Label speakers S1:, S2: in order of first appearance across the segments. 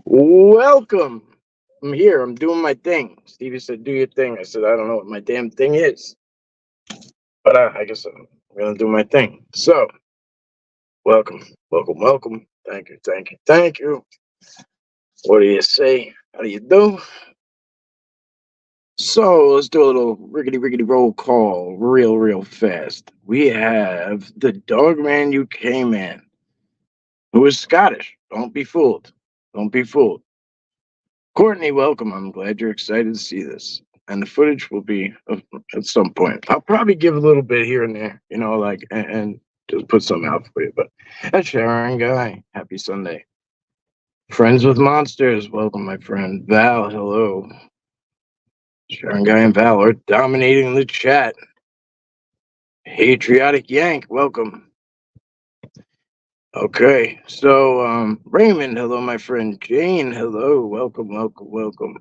S1: Welcome. I'm here. I'm doing my thing. Stevie said, "Do your thing." I said, "I don't know what my damn thing is, but I guess I'm gonna do my thing." So, welcome, welcome, welcome. Thank you, thank you, thank you. What do you say? How do you do? So let's do a little rickety rickety roll call, real fast. We have the dog man UK man, who is Scottish. Don't be fooled. Don't be fooled. Courtney, welcome. I'm glad you're excited to see this. And the footage will be at some point. I'll probably give a little bit here and there, and just put some out for you. But that's Sharon Guy. Happy Sunday. Friends with Monsters, welcome, my friend. Val, hello. Sharon Guy and Val are dominating the chat. Patriotic Yank, welcome. Okay, so Raymond, hello, my friend. Jane, hello. Welcome, welcome, welcome.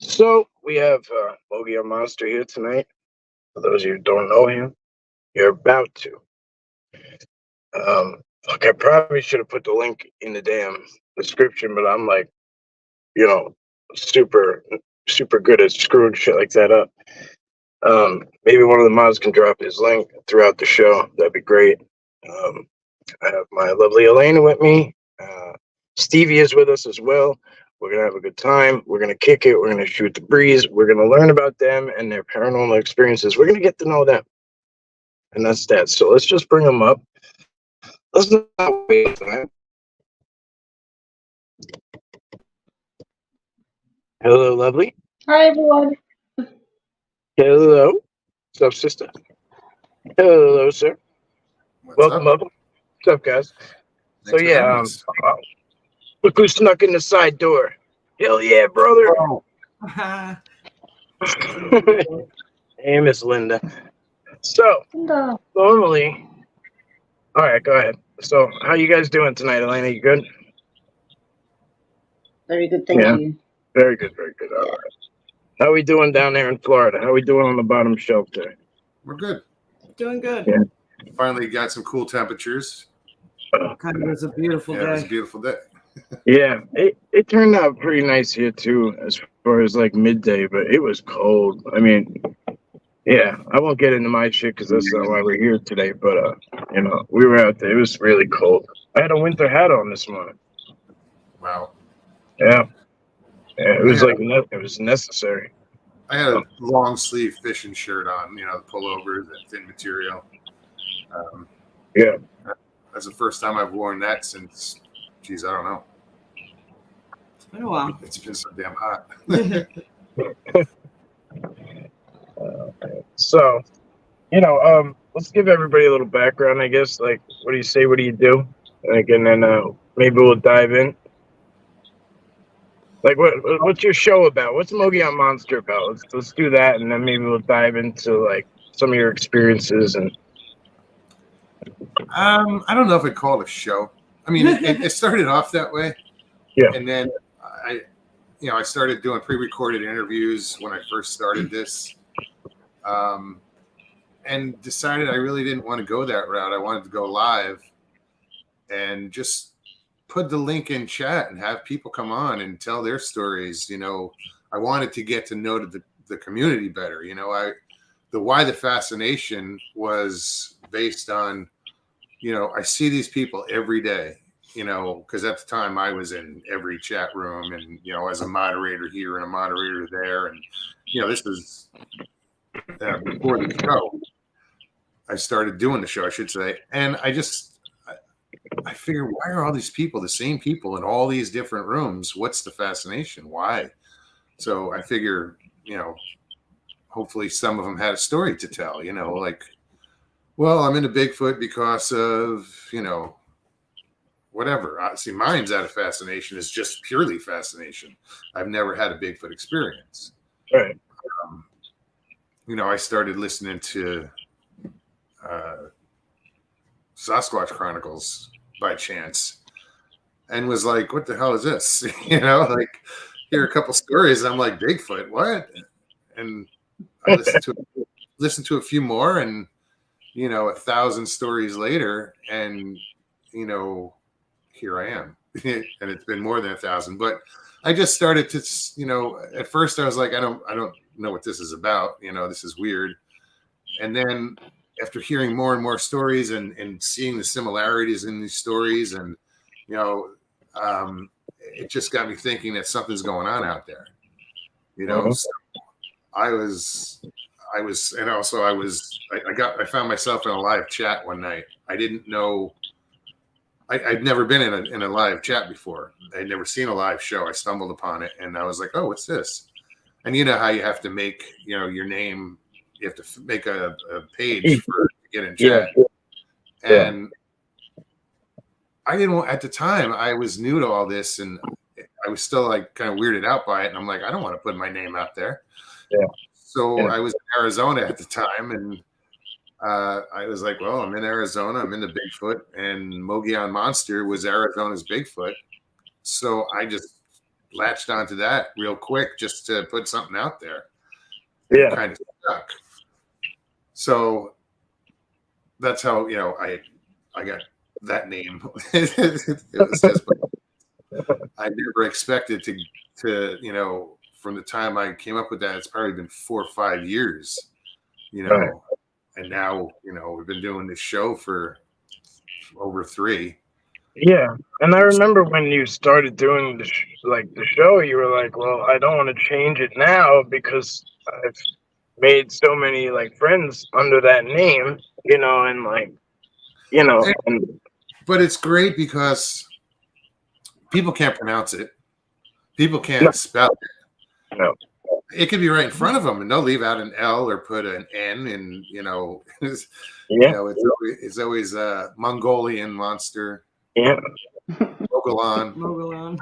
S1: So we have Mogollon Monster here tonight. For those of you who don't know him, you're about to. Look, I probably should have put the link in the damn description, but I'm like, you know, super, super good at screwing shit like that up. Maybe one of the mods can drop his link throughout the show. That'd be great. I have my lovely Elena with me. Stevie is with us as well. We're going to have a good time. We're going to kick it. We're going to shoot the breeze. We're going to learn about them and their paranormal experiences. We're going to get to know them. And that's that. So let's just bring them up. Let's not waste time. Hello, lovely.
S2: Hi, everyone.
S1: Hello. What's up, sister? Hello, sir. Welcome. What's up, guys?
S3: Thanks
S1: Look who snuck in the side door. Hell yeah, brother.
S3: Oh.
S1: Hey, Miss Linda. So,
S2: No.
S1: normally, all right, go ahead. So, how you guys doing tonight, Elena? You good?
S2: Very good, thank you.
S1: Very good, very good. All right. How we doing down there in Florida? How we doing on the bottom shelf there?
S3: We're good.
S4: Doing good.
S1: Yeah.
S3: Finally got some cool temperatures.
S4: Kind of was a beautiful
S3: Yeah, it was a
S4: day.
S3: beautiful day.
S1: Yeah, it turned out pretty nice here too, as far as like midday, but it was cold. I mean, yeah, I won't get into my shit because that's not why we're here today. But we were out there. It was really cold. I had a winter hat on this morning.
S3: Wow.
S1: Yeah, it was it was necessary.
S3: I had a long sleeve fishing shirt on, the pullover, the thin material.
S1: Yeah.
S3: That's the first time I've worn that since, geez, I don't know.
S4: It's been a while.
S3: It's been so damn hot.
S1: So, let's give everybody a little background, I guess. Like, what do you say? What do you do? Like, and then maybe we'll dive in. Like, what's your show about? What's Mogollon Monster about? Let's do that, and then maybe we'll dive into like some of your experiences and.
S3: I don't know if I'd call it a show. I mean, it started off that way.
S1: Yeah.
S3: And then I started doing pre-recorded interviews when I first started this. And decided I really didn't want to go that route. I wanted to go live and just put the link in chat and have people come on and tell their stories. I wanted to get to know the community better. The why the fascination was based on, I see these people every day, because at the time I was in every chat room and, as a moderator here and a moderator there. And, this was before the show. I started doing the show, I should say. And I figured, why are all these people, the same people in all these different rooms? What's the fascination? Why? So I figure, hopefully some of them had a story to tell, like, well, I'm into Bigfoot because of, whatever. See, mine's out of fascination is just purely fascination. I've never had a Bigfoot experience.
S1: Right.
S3: I started listening to Sasquatch Chronicles by chance and was like, what the hell is this? Like hear a couple stories. And I'm like, Bigfoot, what? And I listened to a few more and, 1,000 stories later. And, here I am, and it's been more than 1,000. But I just started to, you know, at first I was like, I don't know what this is about. You know, this is weird. And then after hearing more and more stories and seeing the similarities in these stories, and you know, it just got me thinking that something's going on out there. You know, so I found myself in a live chat one night. I didn't know. I'd never been in a live chat before. I'd never seen a live show. I stumbled upon it, and I was like, "Oh, what's this?" And you know how you have to make, you know, your name. You have to make a page to get in chat.
S1: Yeah.
S3: And I didn't want, at the time, I was new to all this, and I was still like kind of weirded out by it. And I'm like, I don't want to put my name out there.
S1: Yeah.
S3: So I was in Arizona at the time, and I was like, well, I'm in Arizona. I'm in the Bigfoot, and Mogollon Monster was Arizona's Bigfoot. So I just latched onto that real quick just to put something out there.
S1: Yeah.
S3: Kind of stuck. So that's how, you know, I got that name. It was just, I never expected to, you know, from the time I came up with that, it's probably been 4 or 5 years, you know,
S1: Right.
S3: and now, you know, we've been doing this show for over 3.
S1: Yeah, and I remember when you started doing the show, you were like, "Well, I don't want to change it now because I've made so many like friends under that name, you know, and like, you know, and
S3: But it's great because people can't pronounce it. People can't
S1: No.
S3: spell it.
S1: No.
S3: It could be right in front of them, and they'll leave out an L or put an N, and you know, you
S1: yeah,
S3: know, it's always a Mongolian monster,
S1: yeah,
S3: Mogollon.
S4: Mogollon.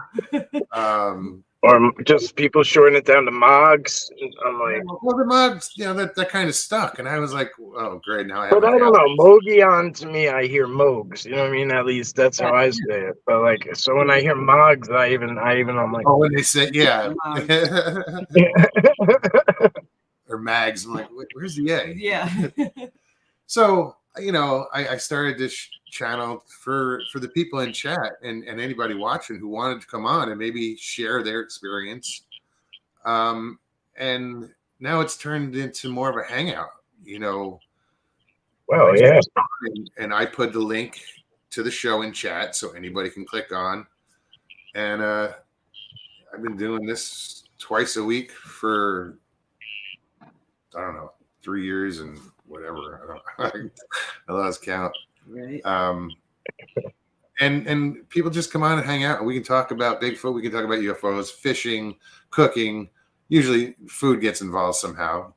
S1: or just people shorten it down to Mogs. I'm like,
S3: Well, the mugs, you know, that kind of stuck, and I was like, oh, great, now I have.
S1: but I don't know, Mogollon to me, I hear Mogs. You know what I mean? At least that's how I say it. But like, so when I hear Mogs, I even, I'm like,
S3: Oh, when they say, yeah,
S1: yeah.
S3: or mags, I'm like, where's the A?
S4: Yeah.
S3: So, you know, I started this channel for the people in chat and anybody watching who wanted to come on and maybe share their experience. And now it's turned into more of a hangout, you know.
S1: Well, yeah.
S3: And I put the link to the show in chat so anybody can click on. And I've been doing this twice a week for, I don't know, 3 years and whatever. I lost count.
S4: Right.
S3: And people just come on and hang out, and we can talk about Bigfoot, we can talk about UFOs, fishing, cooking. Usually food gets involved somehow.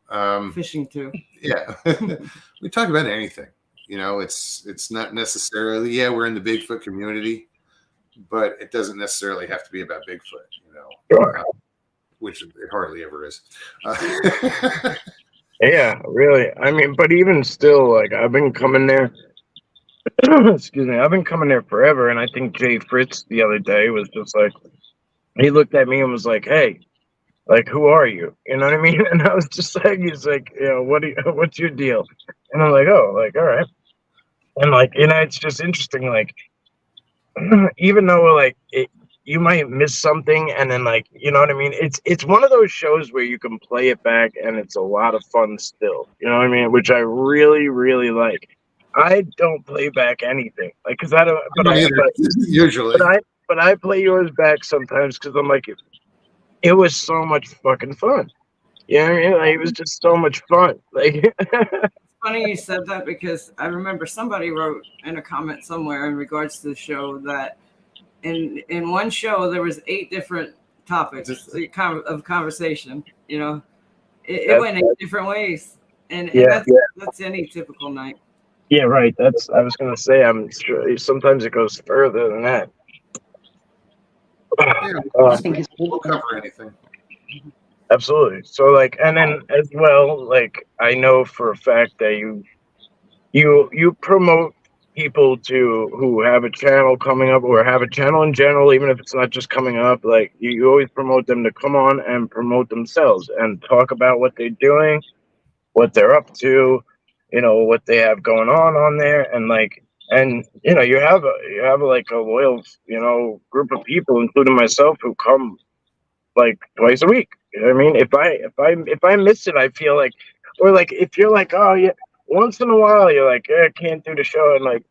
S4: Fishing too.
S3: Yeah. We talk about anything. You know, it's not necessarily, yeah, we're in the Bigfoot community, but it doesn't necessarily have to be about Bigfoot, you know.
S1: Sure.
S3: Which it hardly ever is.
S1: Yeah, really. I mean, but even still, like, I've been coming there. Excuse me. I've been coming there forever, and I think Jay Fritz the other day was just like, he looked at me and was like, "Hey, like, who are you?" You know what I mean? And I was just like, he's like, you know, what's your deal? And I'm like, oh, like, all right. And like, you know, it's just interesting, like, even though like you might miss something, and then like, you know what I mean, it's one of those shows where you can play it back and it's a lot of fun still, you know what I mean, which I really like. I don't play back anything, like, because I don't,
S3: usually,
S1: but I play yours back sometimes because I'm like, it was so much fucking fun, you know what I mean, like, it was just so much fun, like.
S4: Funny you said that, because I remember somebody wrote in a comment somewhere in regards to the show that in one show there was 8 different topics of conversation. You know, it went 8 different ways, and that's any typical night.
S1: Yeah, right. I was gonna say, I'm sure sometimes it goes further than that.
S3: Yeah,
S2: I think it's
S3: we'll cover anything.
S1: Absolutely. So like, and then as well, like, I know for a fact that you promote people who have a channel coming up, or have a channel in general, even if it's not just coming up, like you always promote them to come on and promote themselves and talk about what they're doing, what they're up to, you know, what they have going on there. And like, and you have like a loyal group of people, including myself, who come like twice a week. You know what I mean? If I miss it, I feel like, or like if you're like, oh yeah, once in a while you're like, I can't do the show, and like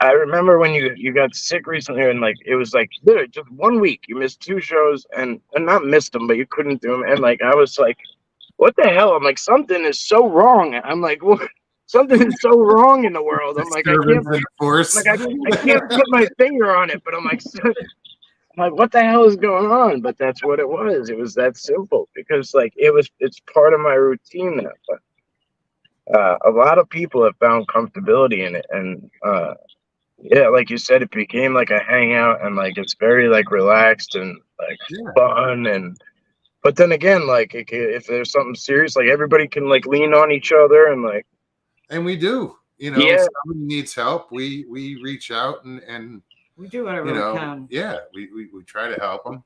S1: I remember when you got sick recently, and like it was like literally just 1 week you missed 2 shows, and not missed them, but you couldn't do them, and like I was like, what the hell? I'm like, something is so wrong. I'm like, what? Something is so wrong in the world. I'm like, I can't,
S3: Disturbance in the force.
S1: like I can't put my finger on it, but I'm like, what the hell is going on? But that's what it was. It was that simple, because like it's part of my routine now. But a lot of people have found comfortability in it, and yeah, like you said, it became like a hangout, and like it's very like relaxed and like fun. And but then again, like if there's something serious, like everybody can like lean on each other, and like,
S3: and we do. If somebody needs help, we reach out and
S4: we do whatever we can.
S3: Yeah, we try to help them.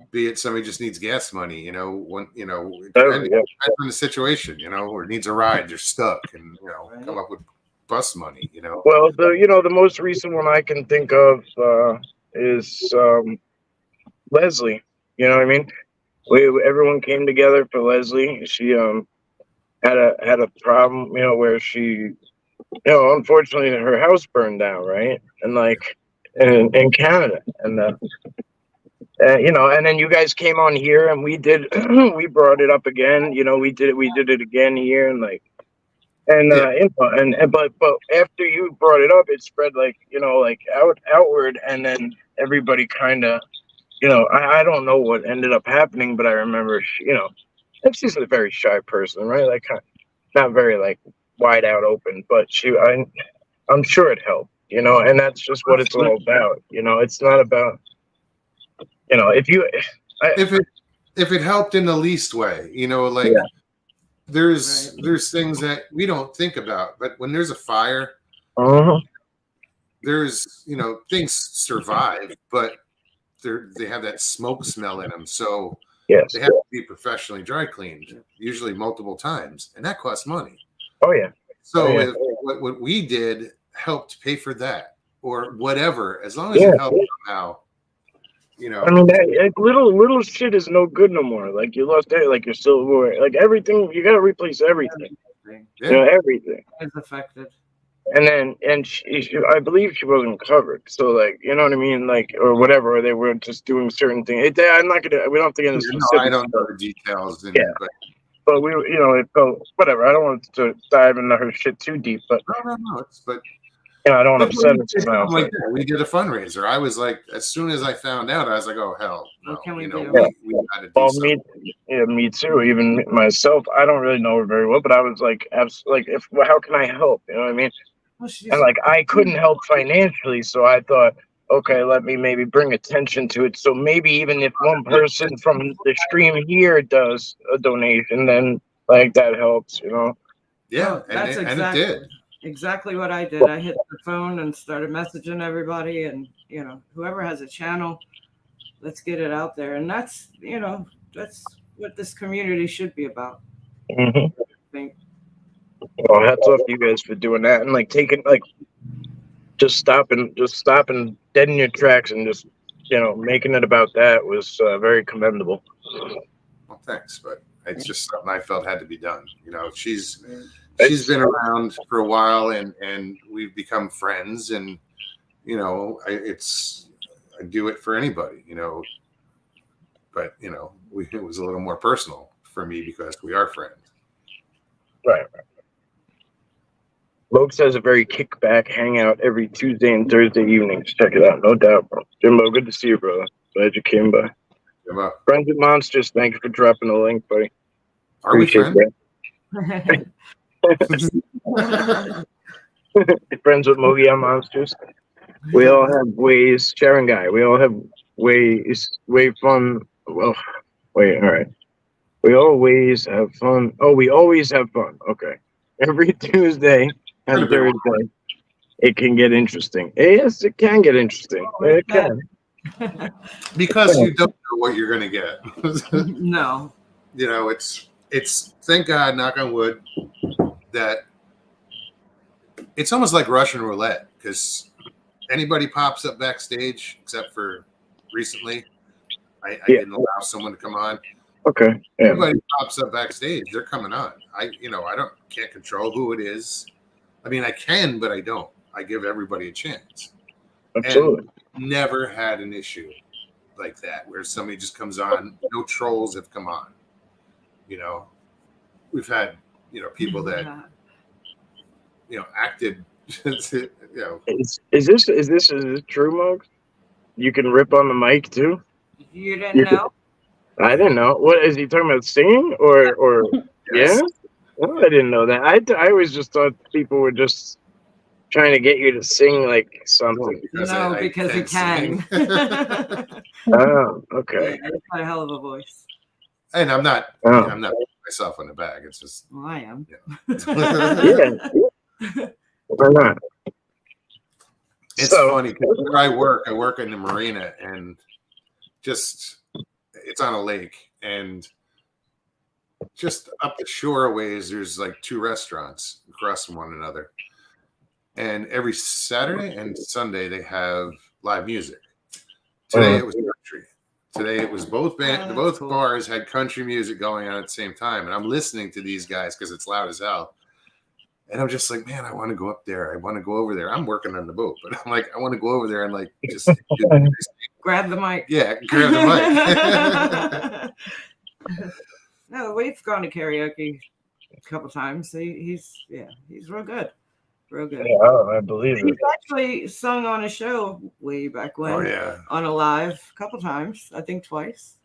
S3: Be it somebody just needs gas money, when depending on the situation, or needs a ride, they're stuck, and come up with bus money,
S1: Well, the most recent one I can think of is Leslie. You know what I mean? Everyone came together for Leslie. She had a problem, where she, unfortunately her house burned down, right? And like in Canada, and and then you guys came on here, and we did we brought it up again. We did it again here, and like. And but after you brought it up, it spread like outward, and then everybody kind of I don't know what ended up happening, but I remember and she's a very shy person, right? Like not very like wide out open, but I'm sure it helped, and that's just what it's all about. It's not about
S3: if it helped in the least way, like. Yeah. There's things that we don't think about, but when there's a fire, there's things survive, but they have that smoke smell in them, so they have to be professionally dry cleaned, usually multiple times, and that costs money.
S1: Oh yeah.
S3: So what we did helped pay for that, or whatever, as long as it helped somehow.
S1: I mean, that little shit is no good no more. Like you lost like your silverware, like everything. You got to replace everything. Everything
S4: is affected.
S1: And I believe she wasn't covered. So like, you know what I mean, like or whatever. Or they were just doing certain things. I'm not gonna. We don't have to get into specifics.
S3: I don't know the details.
S1: But we, it felt whatever. I don't want to dive into her shit too deep. But
S3: no. But.
S1: I don't want to upset her.
S3: Like we did a fundraiser. I was like, as soon as I found out, I was like, oh hell, no.
S4: What can we do?
S3: We had to do something.
S1: Me too. Even myself, I don't really know her very well, but I was like, how can I help? You know what I mean? And like, I couldn't help financially, so I thought, okay, let me maybe bring attention to it. So maybe even if one person from the stream here does a donation, then like that helps,
S3: Yeah,
S4: and it did. Exactly what I did. I hit the phone and started messaging everybody, and whoever has a channel, let's get it out there. And that's what this community should be about.
S1: I think. Well, hats off to you guys for doing that, and like taking just stopping dead in your tracks, and just making it about that was very commendable.
S3: Well, thanks, but it's just something I felt had to be done. She's been around for a while, and we've become friends, and I do it for anybody, but it was a little more personal for me because we are friends.
S1: Right. Lokes has a very kickback hangout every Tuesday and Thursday evenings. Check it out, no doubt, bro. Jimbo, good to see you, brother. Glad you came by.
S3: Jimbo.
S1: Friends with Monsters, thank you for dropping the link, buddy.
S3: Are we friends?
S1: Friends with Mogollon Monsters. We all have ways, Sharon Guy. We all have way fun. Well, wait, all right. We always have fun. Oh, we always have fun. Okay. Every Tuesday and Thursday, it can get interesting. Yes, it can get interesting. It can.
S3: Because you don't know what you're going to get.
S4: No.
S3: It's thank God, knock on wood, that it's almost like Russian roulette because anybody pops up backstage, except for recently, I didn't allow someone to come on.
S1: Okay. Yeah.
S3: Anybody pops up backstage, they're coming on. I can't control who it is. I mean, I can, but I don't. I give everybody a chance.
S1: Absolutely.
S3: And never had an issue like that where somebody just comes on. No trolls have come on. We've had people that acted.
S1: Is this true, Mog? You can rip on the mic too?
S4: You didn't know?
S1: I didn't know. What is he talking about? Singing or
S3: Yes.
S1: yeah? Well, I didn't know that. I always just thought people were just trying to get you to sing like something.
S4: Because he can.
S1: Oh, okay.
S4: Yeah, he's got a hell of a voice.
S3: And I'm not patting myself on the back. It's just
S4: Well, I am.
S1: Yeah. Why not?
S3: It's funny because where I work in the marina, and just it's on a lake, and just up the shore a ways there's like 2 restaurants across from one another, and every Saturday and Sunday they have live music. Today it was country. Today it was both
S4: Cool.
S3: bars had country music going on at the same time, and I'm listening to these guys because it's loud as hell. And I'm just like, man, I want to go up there. I want to go over there. I'm working on the boat, but I'm like, I want to go over there and like just
S4: Grab the mic.
S3: Yeah, grab the mic.
S4: No, we've gone to karaoke a couple times. He's real good. Real good.
S1: Yeah, I believe it.
S4: He's actually sung on a show way back when.
S3: Oh yeah.
S4: On a live a couple times. I think twice.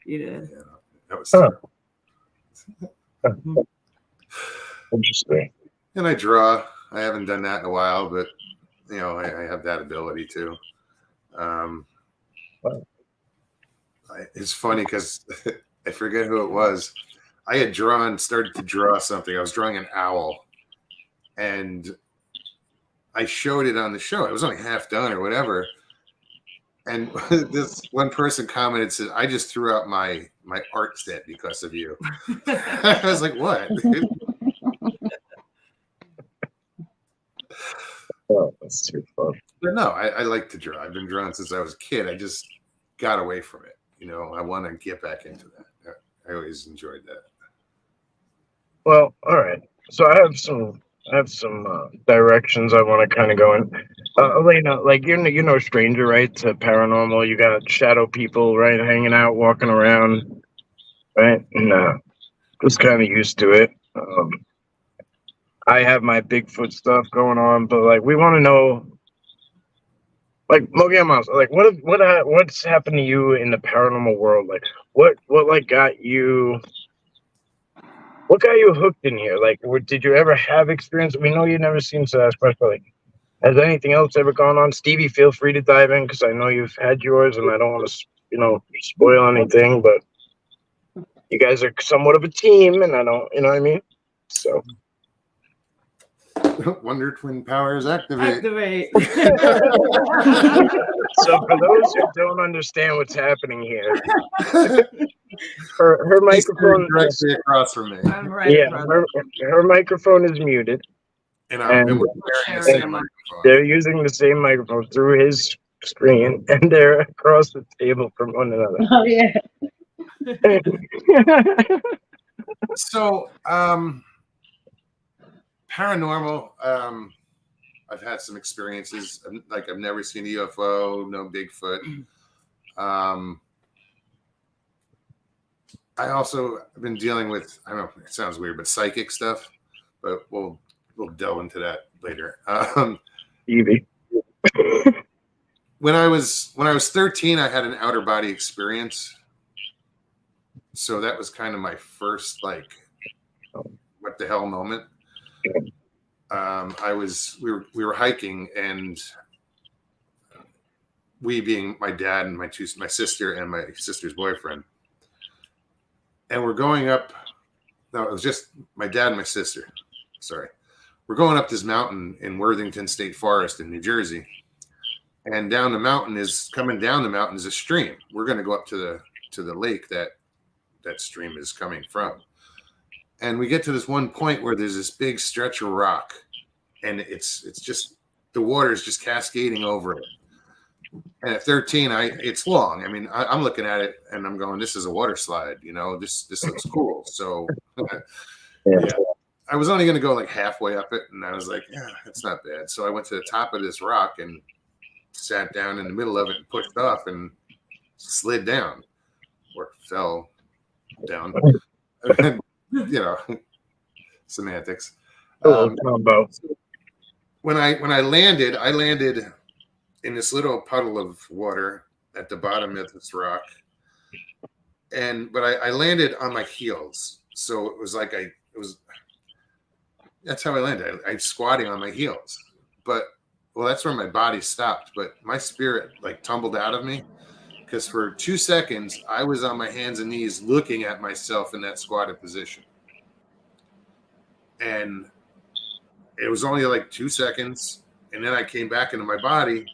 S4: You did.
S3: Yeah, that was
S1: Interesting.
S3: And I draw. I haven't done that in a while, but I have that ability too. It's funny because I forget who it was. I had started to draw something. I was drawing an owl, and I showed it on the show. It was only half done or whatever. And this one person commented, said, "I just threw out my art set because of you." I was like, "What?"
S1: Oh, that's too fun.
S3: But no, I like to draw. I've been drawing since I was a kid. I just got away from it. I want to get back into that. I always enjoyed that.
S1: Well, all right. So I have some directions I want to kind of go in. Elena, like you're no stranger, right, to paranormal. You got shadow people, right, hanging out, walking around, right? And just kind of used to it. I have my Bigfoot stuff going on, but like we want to know, like Mogollon, like what's happened to you in the paranormal world? Like what like got you? What got you hooked in here? Like, did you ever have experience? We know you never seem to ask questions. Like, has anything else ever gone on? Stevie, feel free to dive in because I know you've had yours, and I don't want to, spoil anything. But you guys are somewhat of a team, and I don't, you know what I mean? So.
S3: Wonder Twin powers activate.
S1: So for those who don't understand what's happening here, her microphone
S3: directly across from me.
S4: I'm right.
S1: Yeah, her microphone is muted.
S3: And we're sharing the same microphone.
S1: They're using the same microphone through his screen, and they're across the table from one another.
S2: Oh yeah.
S3: So, paranormal. I've had some experiences. Like I've never seen a UFO, no Bigfoot. I also have been dealing with, I don't know, it sounds weird, but psychic stuff. But we'll delve into that later.
S1: Evie.
S3: When I was 13, I had an outer body experience. So that was kind of my first what the hell moment. We were hiking, and we being my dad and my sister and my sister's boyfriend, and we're going up. No, it was just my dad and my sister. Sorry, we're going up this mountain in Worthington State Forest in New Jersey, and coming down the mountain is a stream. We're going to go up to the lake that stream is coming from. And we get to this one point where there's this big stretch of rock, and it's just the water is just cascading over it. And at 13, it's long. I mean, I'm looking at it and I'm going, this is a water slide, you know, this looks cool. So yeah, I was only going to go like halfway up it. And I was like, yeah, it's not bad. So I went to the top of this rock and sat down in the middle of it and pushed off and slid down or fell down. You know, semantics.
S1: Combo.
S3: When I landed in this little puddle of water at the bottom of this rock. But I landed on my heels. So it was like that's how I landed. I'm squatting on my heels. But, well, that's where my body stopped. But my spirit like tumbled out of me because for 2 seconds, I was on my hands and knees looking at myself in that squatted position. And it was only like 2 seconds. And then I came back into my body.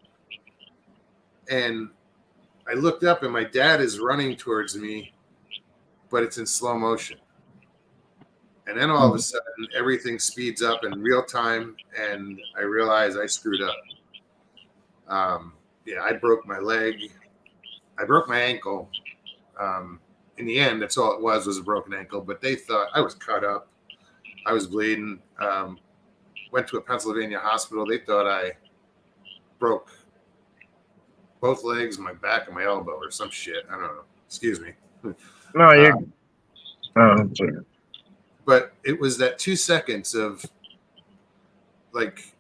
S3: And I looked up and my dad is running towards me, but it's in slow motion. And then all of a sudden, everything speeds up in real time, and I realize I screwed up. I broke my leg. I broke my ankle. In the end, that's all it was a broken ankle, but they thought I was cut up. I was bleeding. Went to a Pennsylvania hospital. They thought I broke both legs, my back, and my elbow, or some shit. I don't know. Excuse me.
S1: No, you're.
S3: But it was that 2 seconds of, like,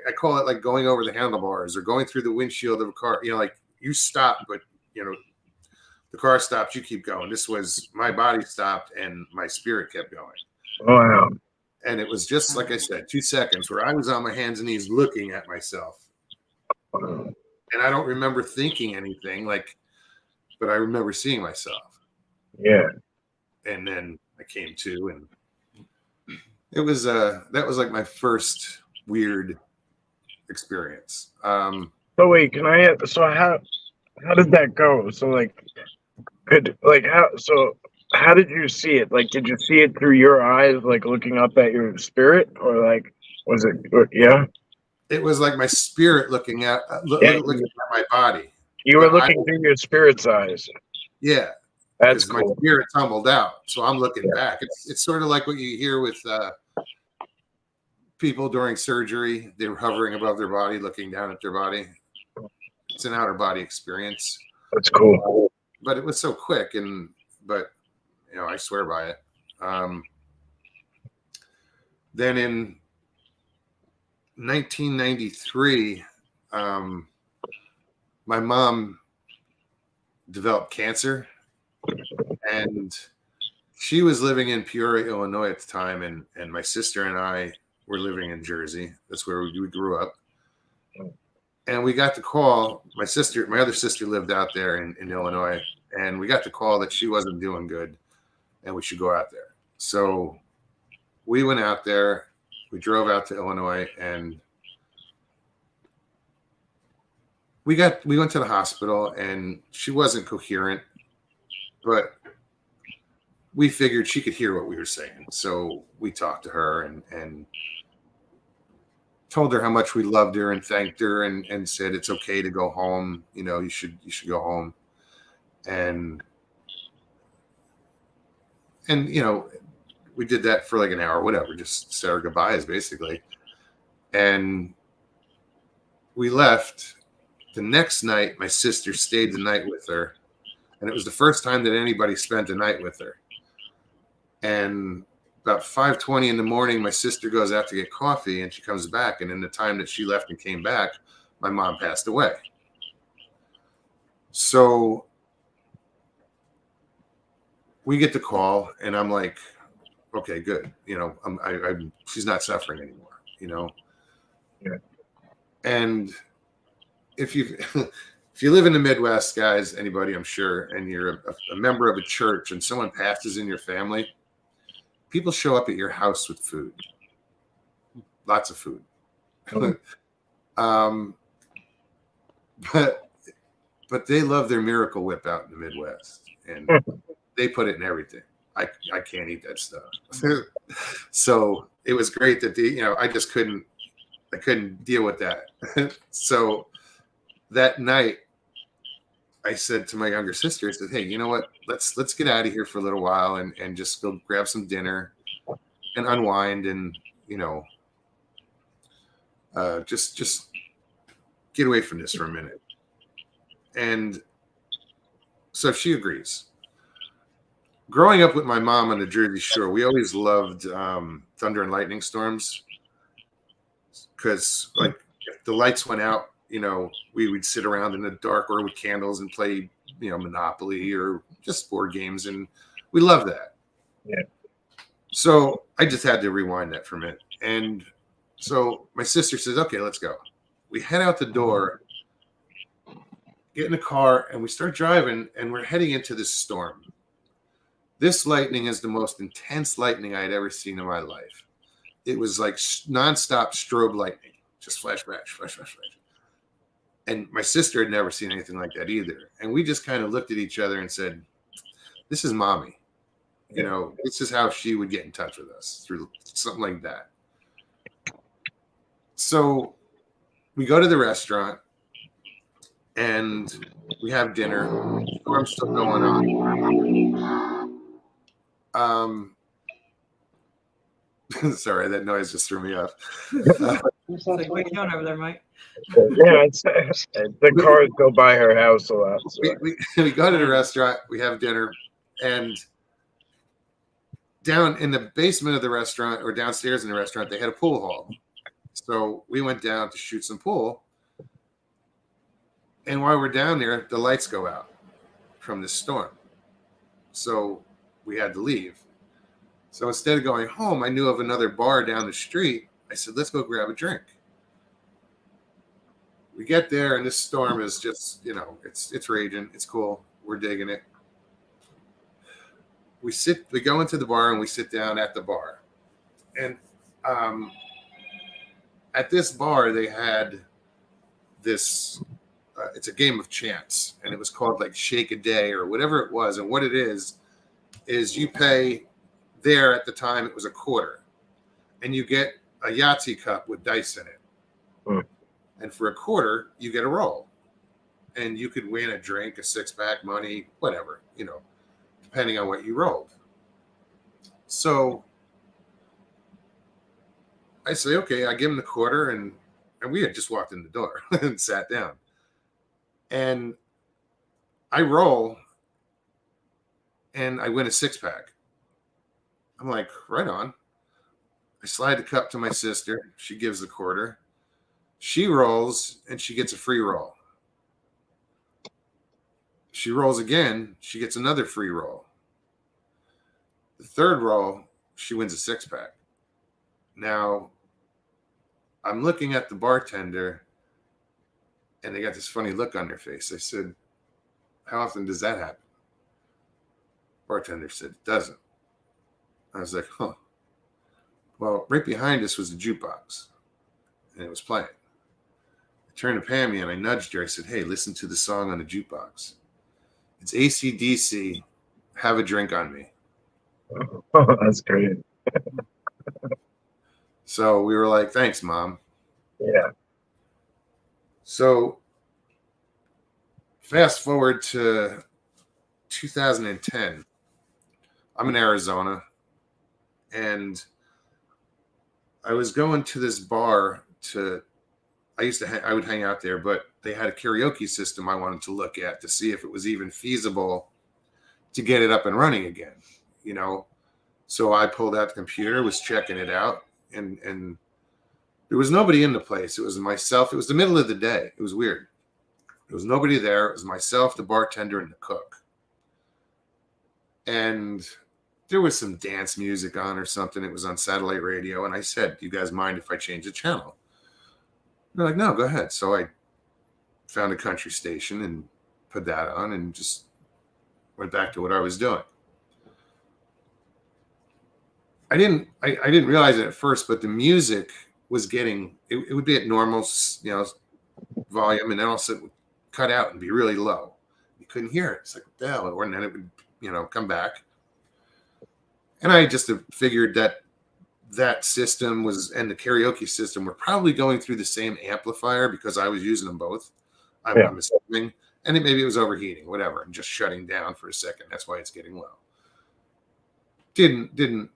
S3: I call it like going over the handlebars or going through the windshield of a car. You know, like you stop, but you know, the car stops, you keep going. This was my body stopped and my spirit kept going.
S1: Wow.
S3: And it was just like I said, 2 seconds where I was on my hands and knees looking at myself. And I don't remember thinking anything, but I remember seeing myself.
S1: Yeah.
S3: And then I came to, and it was that was like my first weird experience.
S1: So wait, can I? So how did that go? So how did you see it? Like, did you see it through your eyes, like looking up at your spirit, or like was it? Yeah.
S3: It was like my spirit looking at my body.
S1: You were looking through your spirit's eyes.
S3: Yeah.
S1: That's
S3: cool. My spirit tumbled out. So I'm looking back. It's sort of like what you hear with people during surgery. They're hovering above their body, looking down at their body. It's an outer body experience.
S1: That's cool.
S3: But it was so quick, but you know, I swear by it. Then in 1993, my mom developed cancer, and she was living in Peoria, Illinois at the time, and my sister and I were living in Jersey. That's where we grew up. And we got the call. My other sister lived out there in Illinois, and we got the call that she wasn't doing good and we should go out there. So we went out there. We drove out to Illinois, and we went to the hospital, and she wasn't coherent, but we figured she could hear what we were saying. So we talked to her and told her how much we loved her and thanked her and said it's okay to go home. You know, you should go home. And you know, we did that for like an hour, whatever, just said our goodbyes basically. And we left. The next night, my sister stayed the night with her. And it was the first time that anybody spent the night with her. And about 5:20 in the morning, my sister goes out to get coffee, and she comes back. And in the time that she left and came back, my mom passed away. So we get the call, and I'm like, okay, good. You know, she's not suffering anymore, you know?
S1: Yeah.
S3: And if you live in the Midwest, guys, anybody, I'm sure, and you're a member of a church and someone passes in your family, people show up at your house with food, lots of food. But they love their Miracle Whip out in the Midwest, and they put it in everything. I can't eat that stuff. So it was great that I just couldn't I couldn't deal with that. So that night, I said to my younger sister, I said, "Hey, you know what? Let's get out of here for a little while and just go grab some dinner and unwind and just get away from this for a minute." And so she agrees. Growing up with my mom on the Jersey Shore, we always loved thunder and lightning storms because, like, if the lights went out, we would sit around in the dark or with candles and play, Monopoly or just board games, and we loved that.
S1: Yeah.
S3: So I just had to rewind that for a minute, and so my sister says, "Okay, let's go." We head out the door, get in the car, and we start driving, and we're heading into this storm. This lightning is the most intense lightning I had ever seen in my life. It was like nonstop strobe lightning, just flash, flash, flash, flash, flash. And my sister had never seen anything like that either. And we just kind of looked at each other and said, "This is mommy. This is how she would get in touch with us, through something like that." So we go to the restaurant and we have dinner. Storm's still going on. Sorry, that noise just threw me off.
S4: It's like, what are you doing over there, Mike?
S1: Yeah, the cars go by her house a lot. So.
S3: We go to the restaurant, we have dinner, and down in the basement of the restaurant or downstairs in the restaurant, they had a pool hall. So we went down to shoot some pool. And while we're down there, the lights go out from this storm. So we had to leave. So instead of going home, I knew of another bar down the street. I said, "Let's go grab a drink." We get there, and this storm is just, it's raging. It's cool. We're digging it. We go into the bar, and we sit down at the bar. And at this bar, they had this, it's a game of chance, and it was called like Shake a Day or whatever it was. And what it is you pay, there at the time, it was a quarter, and you get a Yahtzee cup with dice in it. And for a quarter, you get a roll, and you could win a drink, a 6-pack, money, whatever, depending on what you rolled. So I say, okay, I give him the quarter, and we had just walked in the door and sat down, and I roll, and I win a 6-pack. I'm like, right on. I slide the cup to my sister. She gives the quarter. She rolls, and she gets a free roll. She rolls again. She gets another free roll. The third roll, she wins a 6-pack. Now, I'm looking at the bartender, and they got this funny look on their face. I said, "How often does that happen?" Bartender said, "It doesn't." I was like, "Huh." Well, right behind us was the jukebox, and it was playing. I turned to Pammy, and I nudged her. I said, "Hey, listen to the song on the jukebox. It's AC/DC, Have a Drink on Me."
S1: Oh, that's great.
S3: So we were like, "Thanks, Mom."
S1: Yeah.
S3: So fast forward to 2010. I'm in Arizona, and I was going to this bar I would hang out there, but they had a karaoke system I wanted to look at to see if it was even feasible to get it up and running again, So I pulled out the computer, was checking it out, and there was nobody in the place. It was myself. It was the middle of the day. It was weird. There was nobody there. It was myself, the bartender, and the cook. And there was some dance music on or something. It was on satellite radio. And I said, "Do you guys mind if I change the channel?" They're like, "No, go ahead." So I found a country station and put that on and just went back to what I was doing. I didn't realize it at first, but the music was getting, it would be at normal, volume, and then all of a sudden it would cut out and be really low. You couldn't hear it. It's like, what the hell? And then it would, come back. And I just figured that that system was, and the karaoke system were probably going through the same amplifier because I was using them both. I'm assuming, and maybe it was overheating, whatever, and just shutting down for a second. That's why it's getting low. Didn't.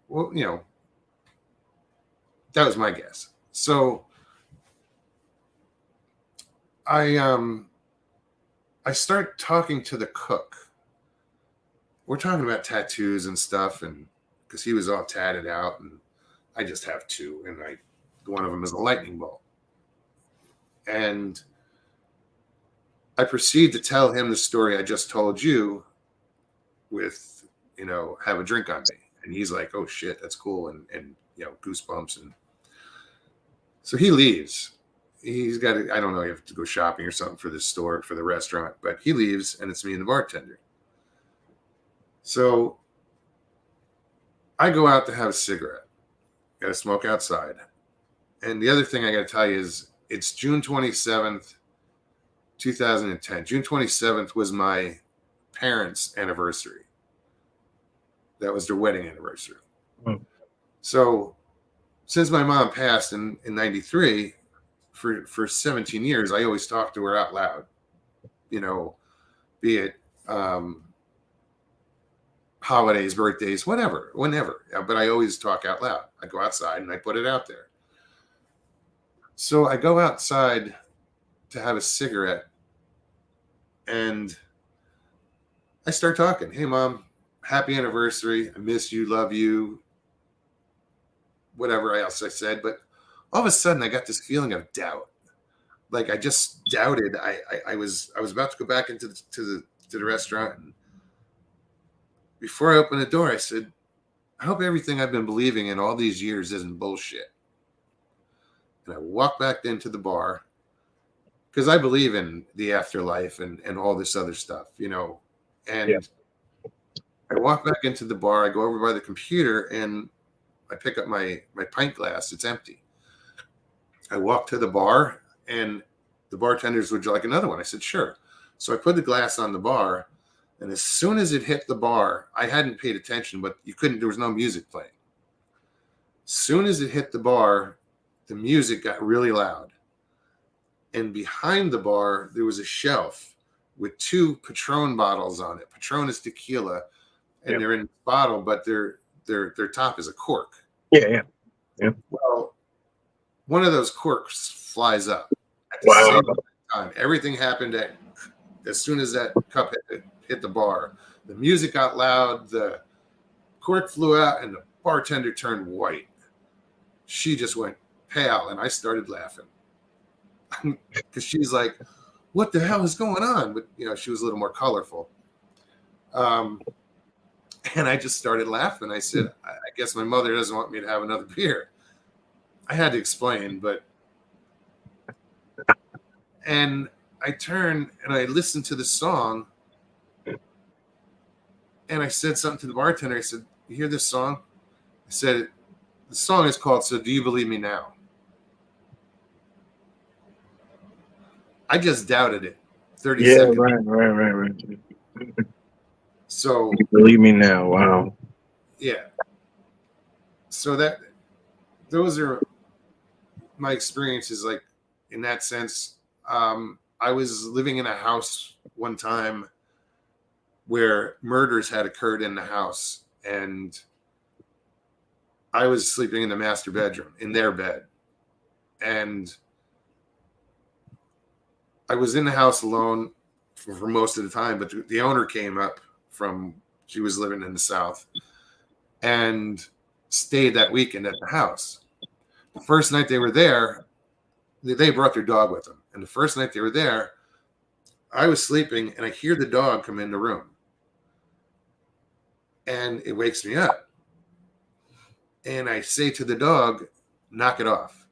S3: Well, you know, that was my guess. So I start talking to the cook. We're talking about tattoos and stuff, and because he was all tatted out, and I just have two, and one of them is a lightning bolt. And I proceed to tell him the story I just told you with, you know, have a drink on me. And he's like, oh shit, that's cool. And you know, goosebumps. And so he leaves. He's got to, I don't know, you have to go shopping or something for the store, for the restaurant, but he leaves and it's me and the bartender. So I go out to have a cigarette. Got to smoke outside. And the other thing I got to tell you is it's June 27th, 2010. June 27th was my parents' anniversary. That was their wedding anniversary. Mm. So since my mom passed in 93, for 17 years, I always talked to her out loud, you know, be it holidays, birthdays, whatever, whenever. But I always talk out loud. I go outside and I put it out there. So I go outside to have a cigarette and I start talking. Hey, Mom, happy anniversary. I miss you, love you, whatever else I said. But all of a sudden I got this feeling of doubt. Like I just doubted. I was about to go back into the restaurant, and before I opened the door, I said, I hope everything I've been believing in all these years isn't bullshit. And I walked back into the bar because I believe in the afterlife and all this other stuff, you know. And I walk back into the bar. I go over by the computer and I pick up my pint glass. It's empty. I walk to the bar and the bartenders, would you like another one? I said, sure. So I put the glass on the bar. And as soon as it hit the bar, I hadn't paid attention, but there was no music playing. As soon as it hit the bar, the music got really loud. And behind the bar, there was a shelf with 2 Patron bottles on it. Patron is tequila, and they're in a bottle, but their top is a cork.
S1: Yeah.
S3: Well, one of those corks flies up at the same time. Everything happened as soon as that cup hit the bar. The music got loud, the cork flew out, and the bartender turned white. She just went pale, and I started laughing. Because she's like, what the hell is going on? But, you know, she was a little more colorful. And I just started laughing. I said, I guess my mother doesn't want me to have another beer. I had to explain, but... And I turned and I listened to the song. And I said something to the bartender. I said, you hear this song? I said, the song is called So Do You Believe Me Now? I just doubted it. 30 seconds.
S1: Right.
S3: So
S1: You believe me now. Wow.
S3: Yeah. So those are my experiences, like in that sense. I was living in a house one time where murders had occurred in the house, and I was sleeping in the master bedroom, in their bed. And I was in the house alone for most of the time, but the owner came up she was living in the South, and stayed that weekend at the house. The first night they were there, they brought their dog with them. And the first night they were there, I was sleeping and I hear the dog come in the room. And it wakes me up. And I say to the dog, knock it off.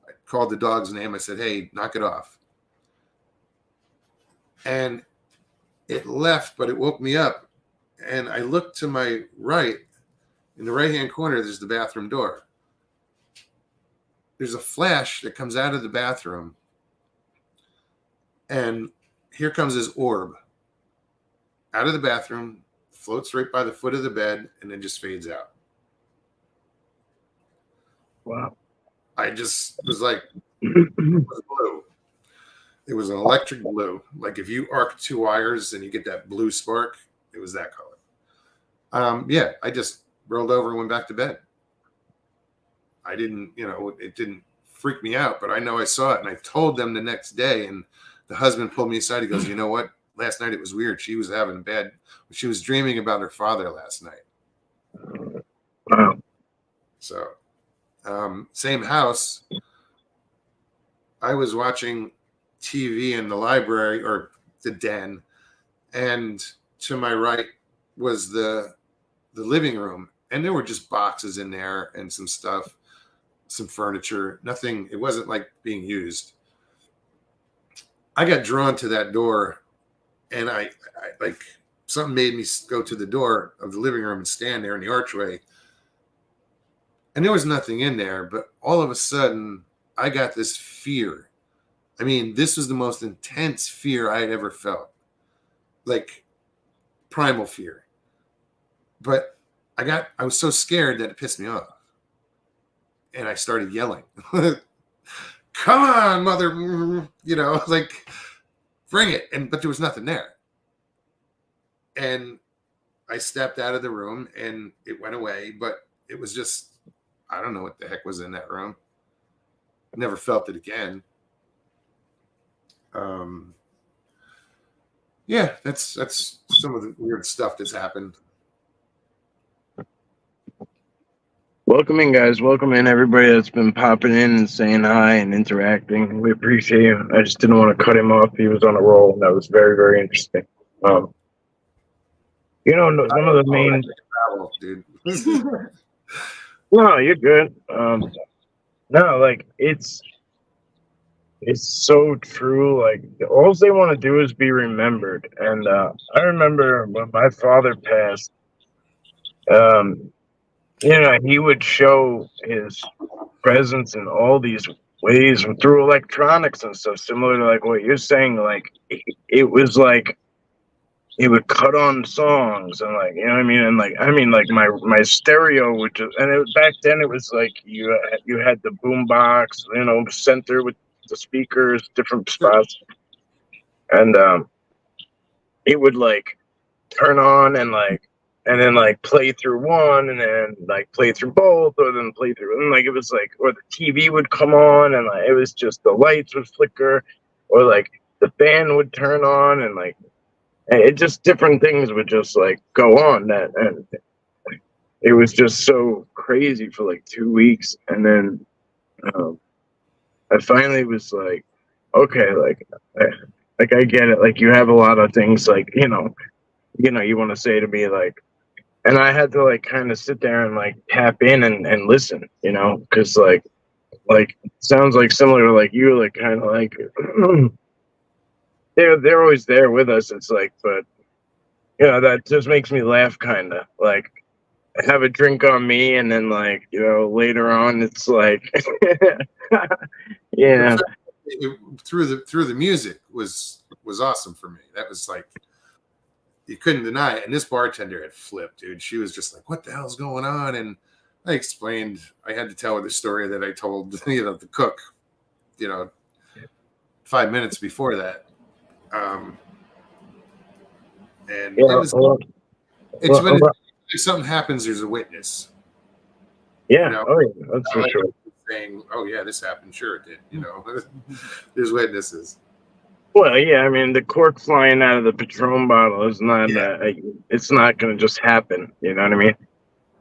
S3: I called the dog's name. I said, hey, knock it off. And it left, but it woke me up. And I looked to my right. In the right-hand corner, there's the bathroom door. There's a flash that comes out of the bathroom. And here comes this orb out of the bathroom, floats right by the foot of the bed, and then just fades out.
S1: Wow.
S3: I just was like, it was blue. It was an electric blue. Like if you arc 2 wires and you get that blue spark, it was that color. Yeah, I just rolled over and went back to bed. I didn't, it didn't freak me out, but I know I saw it, and I told them the next day, and the husband pulled me aside. He goes, you know what? Last night it was weird. She was having bad. She was dreaming about her father last night.
S1: Wow.
S3: So, same house. I was watching TV in the library or the den, and to my right was the living room, and there were just boxes in there and some stuff, some furniture. Nothing. It wasn't like being used. I got drawn to that door, and I like something made me go to the door of the living room and stand there in the archway. And there was nothing in there, but all of a sudden I got this fear. I mean, this was the most intense fear I had ever felt, like primal fear. But I was so scared that it pissed me off. And I started yelling, come on, mother, like bring it. But there was nothing there. And I stepped out of the room and it went away, but it was just, I don't know what the heck was in that room. I never felt it again. Yeah, that's some of the weird stuff that's happened.
S1: Welcome in, guys. Welcome in, everybody that's been popping in and saying hi and interacting. We appreciate you. I just didn't want to cut him off. He was on a roll. That was very, very interesting. One of the main.
S3: Travel, dude.
S1: No, you're good. No, like it's so true. Like all they want to do is be remembered. And I remember when my father passed. He would show his presence in all these ways through electronics and stuff, similar to like what you're saying. Like it was like he would cut on songs and like, you know what I mean? And like my stereo would just, and back then it was like you had the boom box, center with the speakers, different spots, and it would like turn on and then like play through one and then like play through both, or then play through, and like it was like, or the TV would come on and like it was just the lights would flicker, or like the fan would turn on, and like it just different things would just like go on and it was just so crazy for like 2 weeks. And then I finally was like, okay, like I get it. Like you have a lot of things like, you want to say to me, like, and I had to like kind of sit there and like tap in and listen, because like sounds like similar to like you, like kind of like they're always there with us. It's like, but that just makes me laugh, kind of like have a drink on me, and then like later on it's like yeah.
S3: Through the music was awesome for me. That was like, you couldn't deny it. And this bartender had flipped, dude. She was just like, what the hell's going on? And I explained, I had to tell her the story that I told the cook 5 minutes before that. And if something happens, there's a witness.
S1: Yeah, oh yeah, that's for sure.
S3: Saying, oh yeah, this happened. Sure it did. There's witnesses.
S1: Well, yeah, I mean, the cork flying out of the Patron bottle is not. It's not going to just happen. You know what I mean?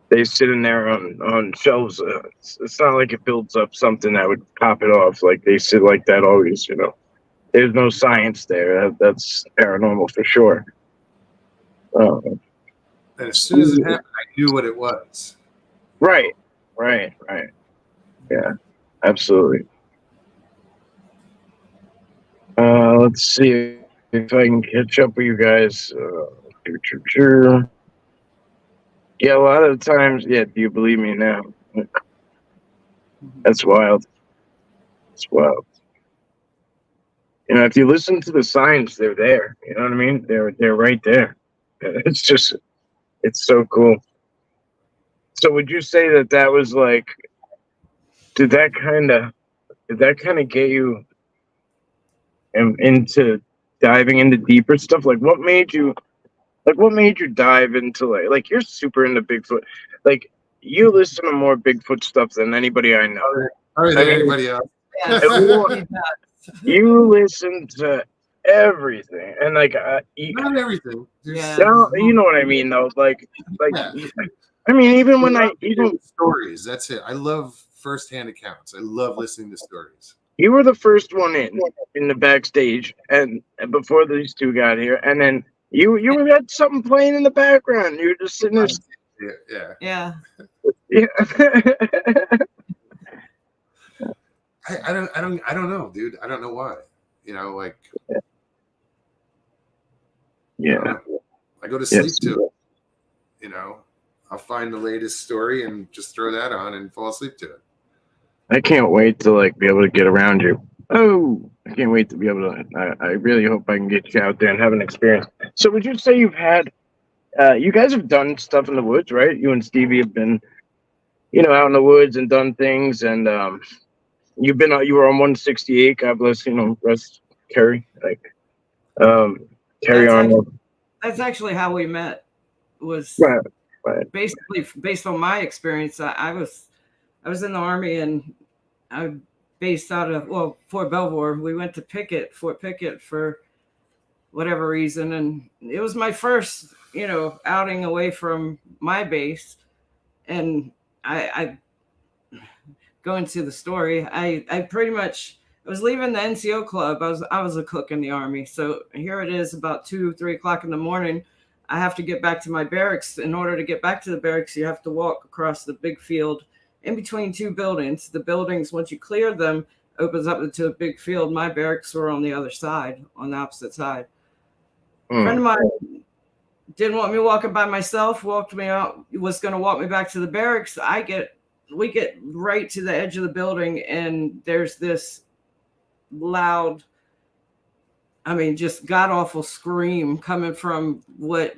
S1: They sit in there on shelves. It's not like it builds up something that would pop it off. Like they sit like that always. There's no science there. That's paranormal for sure.
S3: And as soon as it happened, I knew what it was.
S1: Right. Yeah, absolutely. Let's see if I can catch up with you guys. Yeah, a lot of the times, do you believe me now? That's wild. It's wild. If you listen to the signs, they're there. You know what I mean? They're right there. It's so cool. So would you say that was like did that kind of get you into diving into deeper stuff? What made you dive into you're super into Bigfoot. Like you listen to more Bigfoot stuff than anybody I know.
S3: Other
S1: I
S3: than
S1: mean,
S3: anybody else.
S4: Yeah.
S1: you listen to everything, and
S3: Not everything.
S4: Yeah.
S1: you know what I mean though.
S3: Yeah.
S1: I mean, even when even
S3: stories, that's it. I love firsthand accounts. I love listening to stories.
S1: you were the first one in the backstage, and before these two got here, and then you had something playing in the background. You were just sitting there.
S3: Yeah.
S1: Yeah.
S3: I don't know, dude. I don't know why.
S1: Yeah.
S3: I go to sleep to it. I'll find the latest story and just throw that on and fall asleep to it.
S1: I can't wait to be able to get around you. Oh, I can't wait to be able to. I really hope I can get you out there and have an experience. So, would you say you've had? You guys have done stuff in the woods, right? You and Stevie have been, out in the woods and done things, and you were on 168. God bless, rest Kerry, Kerry Arnold.
S4: That's actually how we met. Was
S1: right.
S4: Basically based on my experience. I was in the Army, and I based out of Fort Belvoir. We went to Fort Pickett for whatever reason, and it was my first outing away from my base. And I go into the story. I pretty much was leaving the NCO club. I was a cook in the Army, so here it is about 2-3 o'clock in the morning. I have to get back to my barracks. In order to get back to the barracks, you have to walk across the big field in between two buildings. The buildings, once you clear them, opens up into a big field. My barracks were on the other side, on the opposite side. A friend of mine didn't want me walking by myself, walked me out, was going to walk me back to the barracks. We get right to the edge of the building, and there's this loud, just god-awful scream coming from what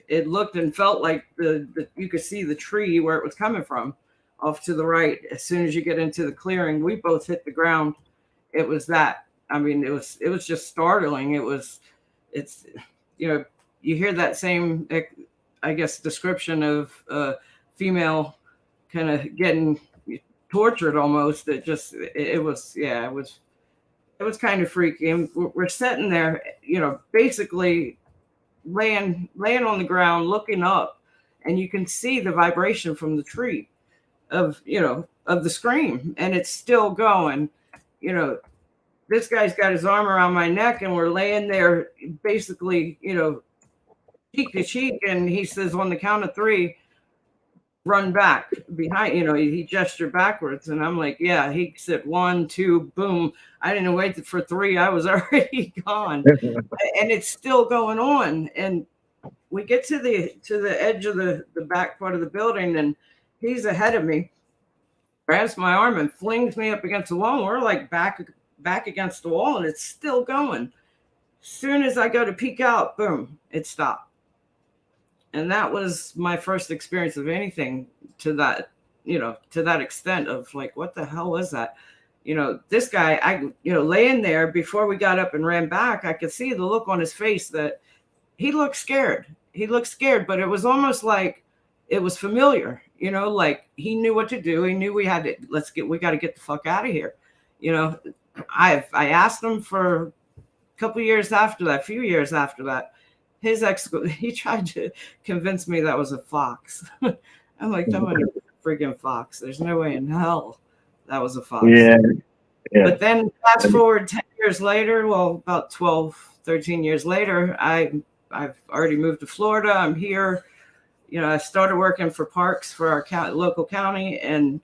S4: it looked and felt like you could see the tree where it was coming from off to the right. As soon as you get into the clearing, we both hit the ground. It was that. It was just startling. It's you hear that same, I guess, description of female kind of getting tortured almost. It was kind of freaky. And we're sitting there, basically laying on the ground, looking up, and you can see the vibration from the tree of the scream, and it's still going. This guy's got his arm around my neck, and we're laying there basically, cheek to cheek, and he says, on the count of 3, run back behind, he gestured backwards, and I'm like, yeah. He said 1, 2, boom. I didn't wait for 3. I was already gone. And it's still going on. And we get to the edge of the back part of the building, and he's ahead of me, grabs my arm and flings me up against the wall. And we're back against the wall, and it's still going. As soon as I go to peek out, boom, it stopped. And that was my first experience of anything to that extent of what the hell was that? This guy, laying there, before we got up and ran back, I could see the look on his face that he looked scared. But it was almost like it was familiar, like he knew what to do. He knew we got to get the fuck out of here. I asked him for a few years after that. He tried to convince me that was a fox. I'm like, that wasn't a freaking fox. There's no way in hell that was a fox.
S1: Yeah.
S4: But then fast forward 10 years later, about 12, 13 years later, I've already moved to Florida. I'm here. I started working for parks for our local county, and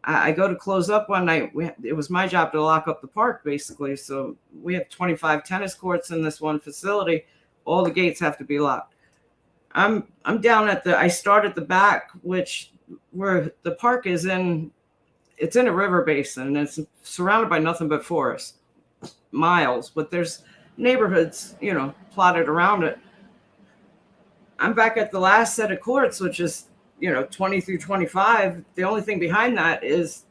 S4: I go to close up one night. It was my job to lock up the park, basically. So we have 25 tennis courts in this one facility. All the gates have to be locked. I'm down I start at the back, where the park is it's in a river basin, and it's surrounded by nothing but forest, miles, but there's neighborhoods, plotted around it. I'm back at the last set of courts, which is, 20 through 25. The only thing behind that is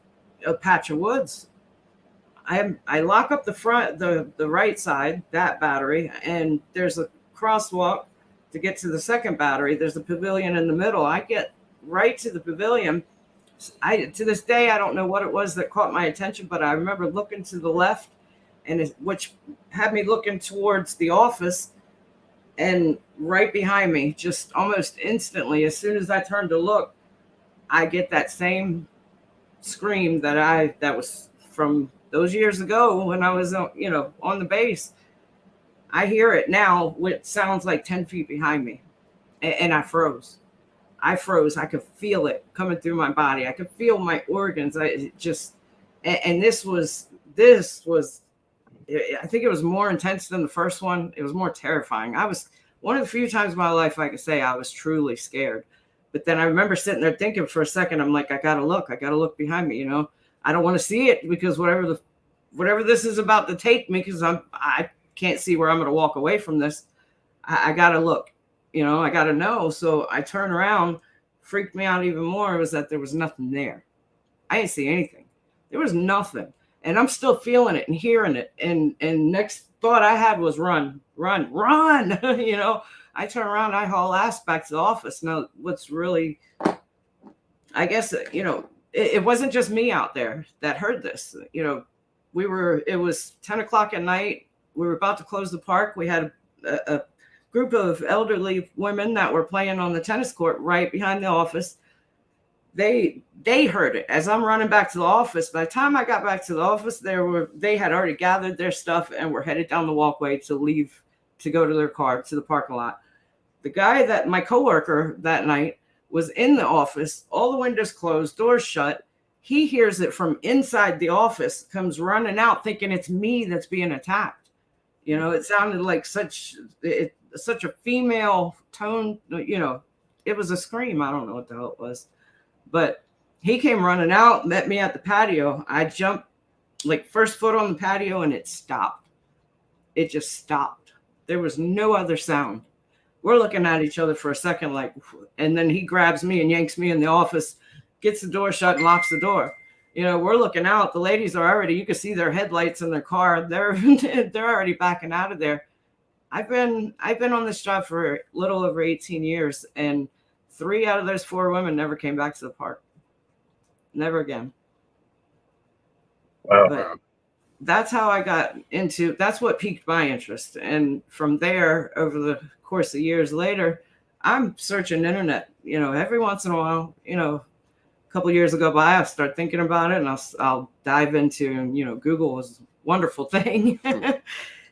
S4: a patch of woods. I lock up the front, the right side, that battery, and there's a crosswalk to get to the second battery. There's a pavilion in the middle. I get right to the pavilion. To this day, I don't know what it was that caught my attention, but I remember looking to the left, which had me looking towards the office, and right behind me, just almost instantly, as soon as I turned to look, I get that same scream that was from those years ago when I was, on the base. I hear it now, which sounds like 10 feet behind me. And I froze. I could feel it coming through my body. I could feel my organs. And this was, I think it was more intense than the first one. It was more terrifying. I was one of the few times in my life I could say I was truly scared. But then I remember sitting there thinking for a second, I'm like, I gotta look behind me. I don't want to see it because whatever this is about to take me, because I can't see where I'm going to walk away from this. I gotta look, I gotta know. So I turn around. Freaked me out even more was that there was nothing there. I didn't see anything. There was nothing, and I'm still feeling it and hearing it. And next thought I had was run. I turn around, I haul ass back to the office. Now, what's really, I guess, it wasn't just me out there that heard this. It was 10 o'clock at night. We were about to close the park. We had a group of elderly women that were playing on the tennis court right behind the office. They heard it as I'm running back to the office. By the time I got back to the office, they had already gathered their stuff and were headed down the walkway to leave to go to their car to the parking lot. The guy my coworker that night was in the office, all the windows closed, doors shut. He hears it from inside the office, comes running out thinking it's me that's being attacked. It sounded like such a female tone, it was a scream. I don't know what the hell it was, but he came running out, met me at the patio. I jumped like first foot on the patio and it stopped. It just stopped. There was no other sound. We're looking at each other for a second, and then he grabs me and yanks me in the office, gets the door shut and locks the door. We're looking out. The ladies are already, you can see their headlights in their car. They're already backing out of there. I've been on this job for a little over 18 years, and 3 out of those 4 women never came back to the park. Never again.
S1: Wow.
S4: But that's how I got into, that's what piqued my interest. And from there, over the course of years later, I'm searching the internet, every once in a while, a couple of years ago by, I start thinking about it, and I'll dive into, Google was a wonderful thing.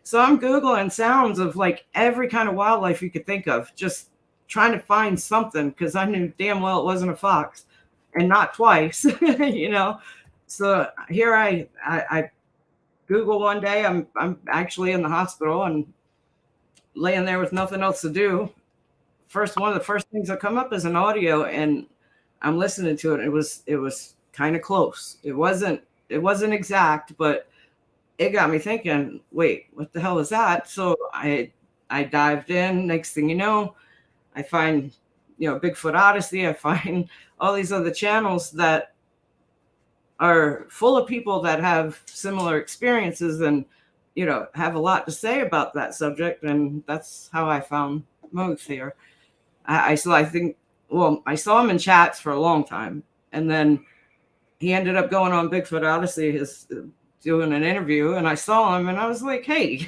S4: So I'm Googling sounds of every kind of wildlife you could think of, just trying to find something, because I knew damn well it wasn't a fox, and not twice, So here I Google one day, I'm actually in the hospital and laying there with nothing else to do. One of the first things that come up is an audio, and I'm listening to it. It was kind of close. It wasn't exact, but it got me thinking, wait, what the hell is that? So I dived in. Next thing you know, I find, Bigfoot Odyssey. I find all these other channels that are full of people that have similar experiences and, have a lot to say about that subject. And that's how I found Mogs here. I saw him in chats for a long time. And then he ended up going on Bigfoot Odyssey, doing an interview, and I saw him and I was like, hey,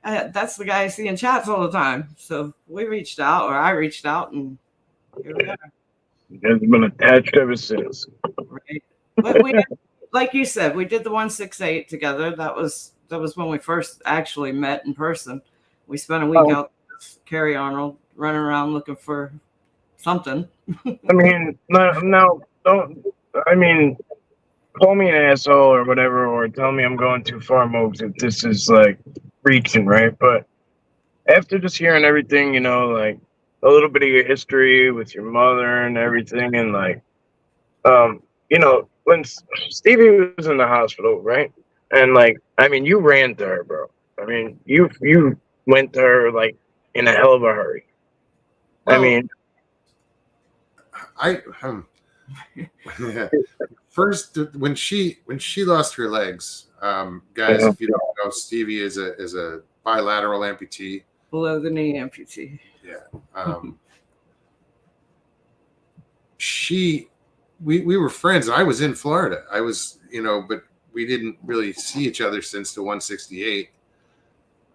S4: that's the guy I see in chats all the time. So I reached out, and here we are.
S1: You guys have been attached ever since.
S4: Right. But we, like you said, we did the 168 together. That was when we first actually met in person. We spent a week out with Carrie Arnold running around looking for something.
S1: I mean, no, don't. I mean, call me an asshole or whatever, or tell me I'm going too far, Mogs, if this is reaching, right? But after just hearing everything, a little bit of your history with your mother and everything, and when Stevie was in the hospital, right? And you ran to her, bro. I mean, you went to her in a hell of a hurry.
S3: Well,
S1: I mean,
S3: First, when she lost her legs, guys, if you don't know, Stevie is a bilateral amputee,
S4: below the knee amputee.
S3: Yeah. We were friends, and I was in Florida. I was, but we didn't really see each other since the 168,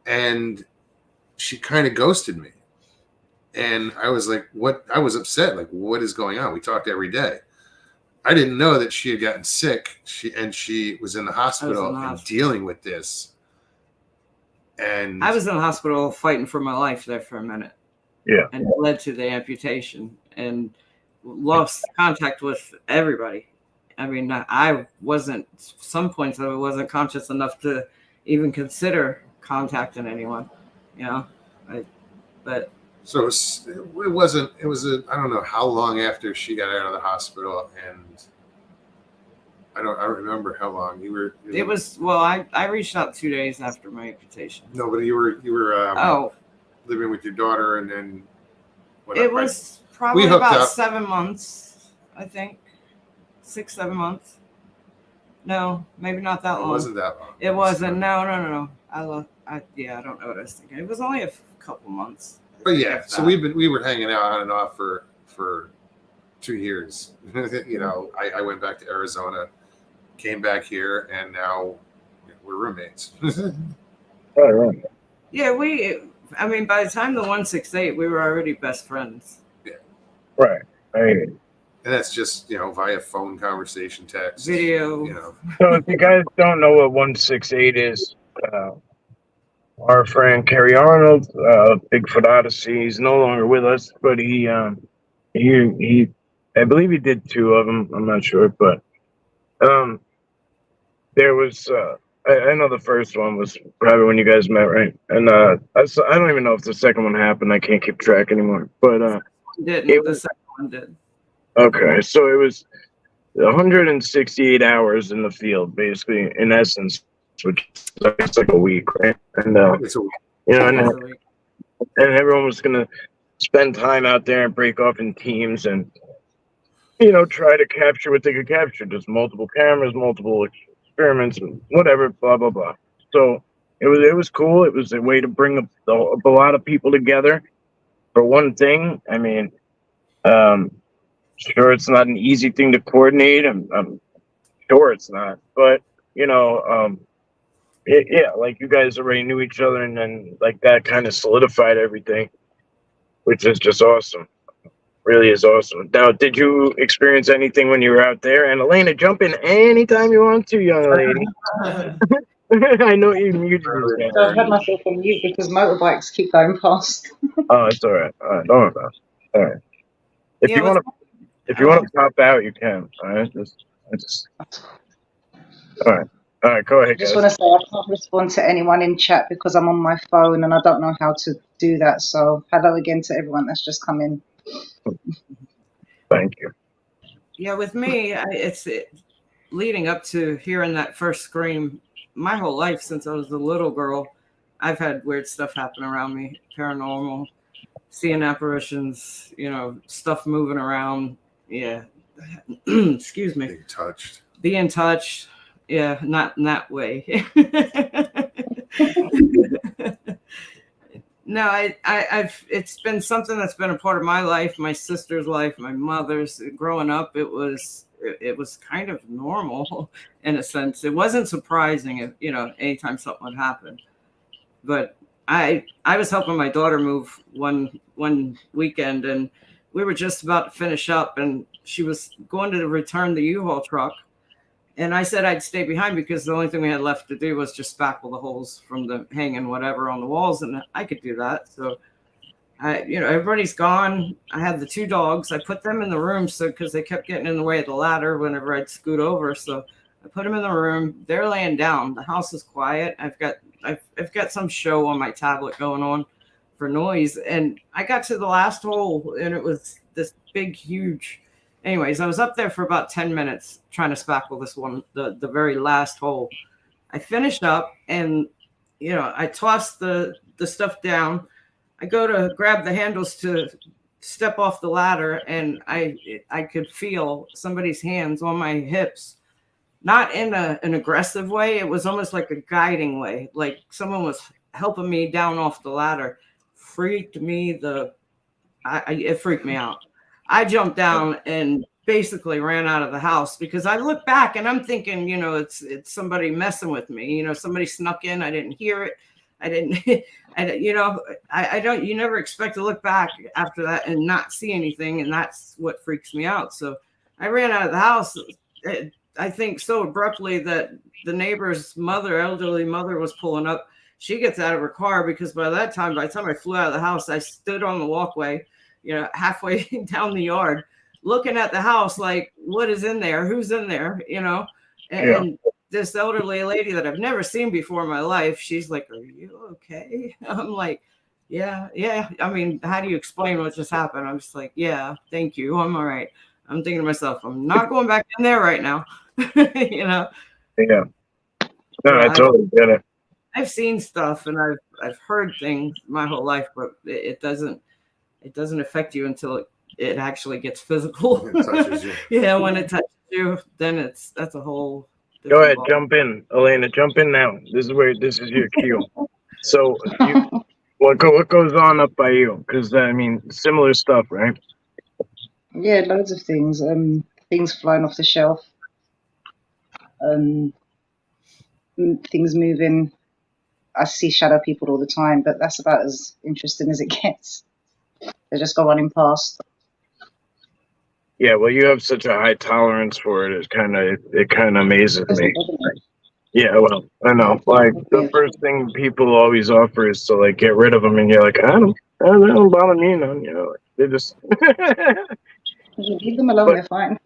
S3: and she kind of ghosted me, and I was like, what? I was upset. Like, what is going on? We talked every day. I didn't know that she had gotten sick. She was in the hospital and dealing with this. And
S4: I was in the hospital fighting for my life there for a minute.
S1: Yeah.
S4: And it led to the amputation and lost contact with everybody. I mean, I wasn't, some points I wasn't conscious enough to even consider contacting anyone, but.
S3: So it was I don't know how long after she got out of the hospital, and I don't remember how long you were.
S4: It was, well, I reached out 2 days after my amputation.
S3: No, but you were living with your daughter, and then
S4: whatever. It was probably about 7 months, I think, 6-7 months. No, maybe not that long.
S3: It wasn't that long.
S4: It wasn't. No. I don't know what I was thinking. It was only a couple months.
S3: But yeah, so we were hanging out on and off for 2 years. I went back to Arizona, came back here, and now we're roommates.
S1: Right.
S4: Yeah, by the time the 168, we were already best friends.
S3: Yeah.
S1: Right.
S3: And that's just, via phone conversation, text,
S4: video.
S1: So if you guys don't know what 168 is, our friend Kerry Arnold, Bigfoot Odyssey, he's no longer with us, but he I believe he did 2 of them. I'm not sure, but there was I know the first one was probably when you guys met, right? And I don't even know if the second one happened. I can't keep track anymore. But
S4: the second one did.
S1: Okay, so it was 168 hours in the field, basically, in essence, which is like a week, right? And
S3: it's a week.
S1: And everyone was gonna spend time out there and break off in teams and try to capture what they could capture. Just multiple cameras, multiple experiments, and whatever, blah blah blah. So it was cool. It was a way to bring a lot of people together for one thing. I mean, sure, it's not an easy thing to coordinate. I'm sure it's not, but like you guys already knew each other, and then like that kind of solidified everything, which is just awesome. Really is awesome. Now, did you experience anything when you were out there? And Elena, jump in anytime you want to, young lady. I know you muted me.
S2: I've had myself on mute because motorbikes keep going past.
S1: Oh, it's all right. All right, don't worry about it. All right. If you want to pop out, you can. All right. All right. All right, go ahead,
S2: I just want to say I can't respond to anyone in chat because I'm on my phone and I don't know how to do that. So hello again to everyone that's just come in.
S1: Thank you.
S4: Yeah, with me, it's leading up to hearing that first scream. My whole life since I was a little girl, I've had weird stuff happen around me, paranormal, seeing apparitions, stuff moving around. Yeah. Excuse me. Being touched. Yeah, not in that way. No, I've it's been something that's been a part of my life, my sister's life, my mother's. Growing up, it was kind of normal in a sense. It wasn't surprising if anytime something would happen. But I was helping my daughter move one weekend, and we were just about to finish up, and she was going to return the U-Haul truck. And I said I'd stay behind because the only thing we had left to do was just spackle the holes from the hanging whatever on the walls, and I could do that. So everybody's gone. I had the 2 dogs. I put them in the room because they kept getting in the way of the ladder whenever I'd scoot over. So I put them in the room. They're laying down. The house is quiet. I've got some show on my tablet going on for noise, and I got to the last hole, and it was this big, huge. Anyways, I was up there for about 10 minutes trying to spackle this one, the very last hole. I finished up, and I tossed the stuff down. I go to grab the handles to step off the ladder, and I could feel somebody's hands on my hips, not in an aggressive way. It was almost like a guiding way, like someone was helping me down off the ladder. Freaked me it freaked me out. I jumped down and basically ran out of the house, because I look back and I'm thinking, it's somebody messing with me. Somebody snuck in. I didn't hear it. I didn't, I don't, you never expect to look back after that and not see anything. And that's what freaks me out. So I ran out of the house, I think so abruptly that the neighbor's elderly mother was pulling up. She gets out of her car, because by the time I flew out of the house, I stood on the walkway, halfway down the yard, looking at the house like, what is in there? Who's in there? And this elderly lady that I've never seen before in my life, she's like, are you okay? I'm like, yeah. I mean, how do you explain what just happened? I'm just like, yeah, thank you. I'm all right. I'm thinking to myself, I'm not going back in there right now.
S1: Yeah. No, I totally get it.
S4: I've seen stuff and I've heard things my whole life, but it doesn't affect you until it actually gets physical.
S3: It touches you.
S4: Yeah, when it touches you, then that's a whole.
S1: Go ahead, jump in, Elena. Jump in now. This is your cue. So, what goes on up by you? Because I mean, similar stuff, right?
S2: Yeah, loads of things. Things flying off the shelf. Things moving. I see shadow people all the time, but that's about as interesting as it gets. They just go running past.
S1: Yeah, well, you have such a high tolerance for it. It kind of amazes me. Yeah, well, I know. Like, the first thing people always offer is to like get rid of them, and you're like, I don't bother me, like, they just
S2: leave them alone. They're fine.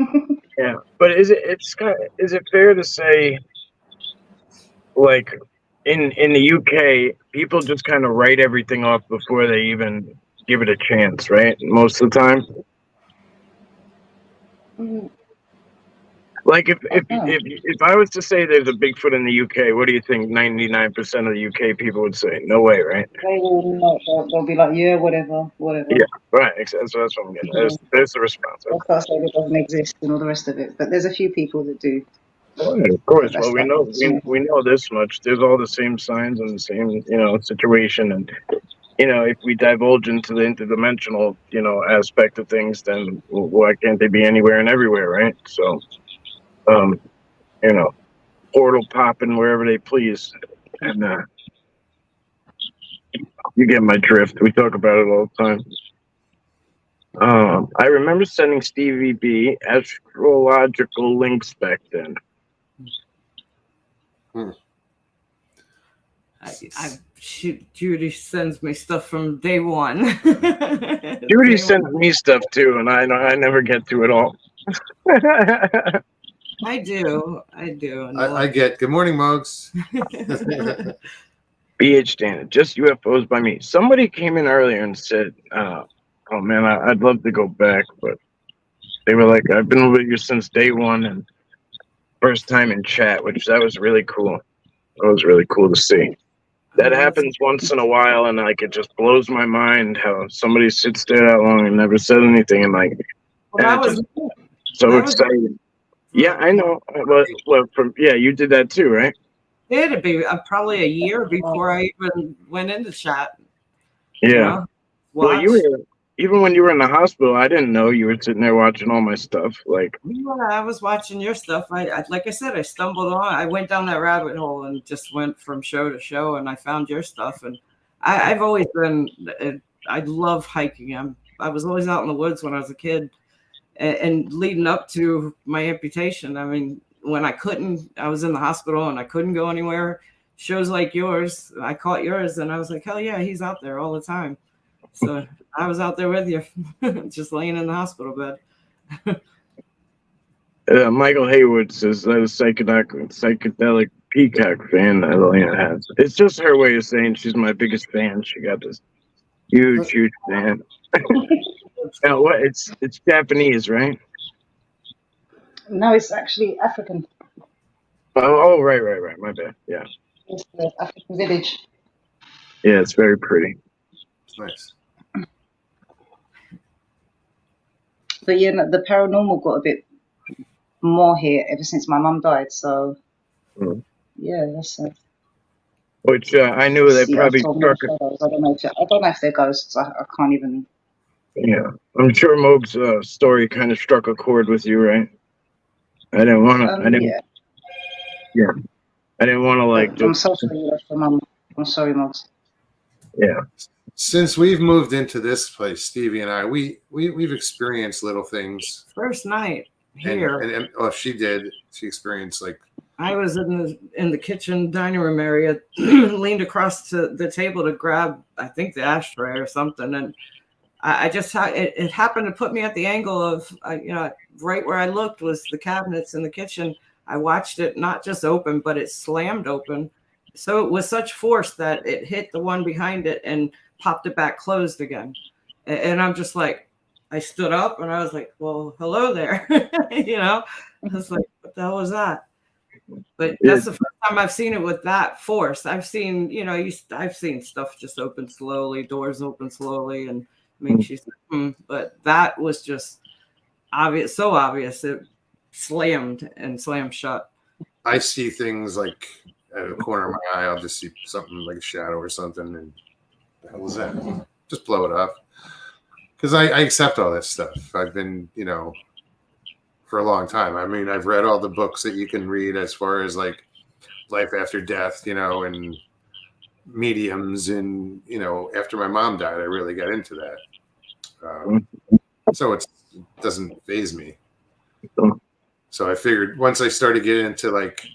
S1: Yeah, but is it fair to say, like, in the UK, people just kind of write everything off before they even give it a chance, right? Most of the time. Like, if I was to say there's a Bigfoot in the UK, what do you think 99% of the UK people would say? No way, right?
S2: They will not. They'll be like, yeah, whatever. Yeah,
S1: right. That's what I'm getting. There's the response.
S2: They'll start saying it doesn't exist and all the rest of it. But there's a few people that do.
S1: Well, of course. Well, we know this much. There's all the same signs and the same, situation. And, if we divulge into the interdimensional, aspect of things, then why can't they be anywhere and everywhere, right? So, portal popping wherever they please. And you get my drift. We talk about it all the time. I remember sending Stevie B astrological links back then.
S4: Judy sends me stuff from day one.
S1: Judy sends me stuff too, and I never get to it all.
S4: I do.
S3: I get. Good morning, Mogs.
S1: BH Dana, just UFOs by me. Somebody came in earlier and said, "Oh man, I'd love to go back," but they were like, "I've been with you since day one, and first time in chat," that was really cool. That was really cool to see. That happens once in a while, and like it just blows my mind how somebody sits there that long and never said anything, and like, so excited. Yeah, I know. You did that too, right?
S4: It'd be probably a year before I even went into chat.
S1: Yeah. Well, even when you were in the hospital, I didn't know you were sitting there watching all my stuff. Like,
S4: yeah, I was watching your stuff. I like I said, I stumbled on. I went down that rabbit hole and just went from show to show, and I found your stuff. And I've always been. I love hiking. I was always out in the woods when I was a kid, and leading up to my amputation. I mean, when I was in the hospital and I couldn't go anywhere. Shows like yours, I caught yours, and I was like, hell yeah, he's out there all the time. So I was out there with you, just laying in the hospital bed.
S1: Michael Haywood says that a psychedelic peacock fan that Elena has. It's just her way of saying she's my biggest fan. She got this huge fan. Now what? It's Japanese, right?
S2: No, it's actually African.
S1: Oh, right. My bad. Yeah.
S2: It's the African village.
S1: Yeah, it's very pretty.
S3: It's nice.
S2: But yeah, no, the paranormal got a bit more here ever since my mum died. So yeah, that's
S1: Which I knew they
S2: see. I've
S1: probably
S2: told more
S1: struck.
S2: shadows. I don't know if they're ghosts. I can't even.
S1: Yeah, I'm sure Moog's story kind of struck a chord with you, right? I didn't want to. I didn't.
S2: Yeah.
S1: Yeah, I didn't want to like
S2: I'm
S1: just.
S2: so sorry you lost your mum. I'm sorry, Mogs.
S1: Yeah.
S3: Since we've moved into this place, Stevie and I, we've experienced little things.
S4: First night here,
S3: and oh, she did. She experienced like
S4: I was in the kitchen dining room area, leaned across to the table to grab, I think, the ashtray or something, and I just it happened to put me at the angle of right where I looked was the cabinets in the kitchen. I watched it not just open, but it slammed open. So it was such force that it hit the one behind it and popped it back closed again. And I'm just like, I stood up and I was like, well, hello there. I was like, what the hell was that? But that's the first time I've seen it with that force. I've seen, I've seen stuff just open slowly, doors open slowly and makes you think, but that was just obvious, so obvious. It slammed shut.
S3: I see things like at the corner of my eye, I'll just see something like a shadow or something, and the hell was that? Just blow it off. Because I accept all this stuff. I've been, for a long time. I mean, I've read all the books that you can read as far as like life after death, and mediums, and after my mom died, I really got into that. So it doesn't faze me. So I figured once I started getting into like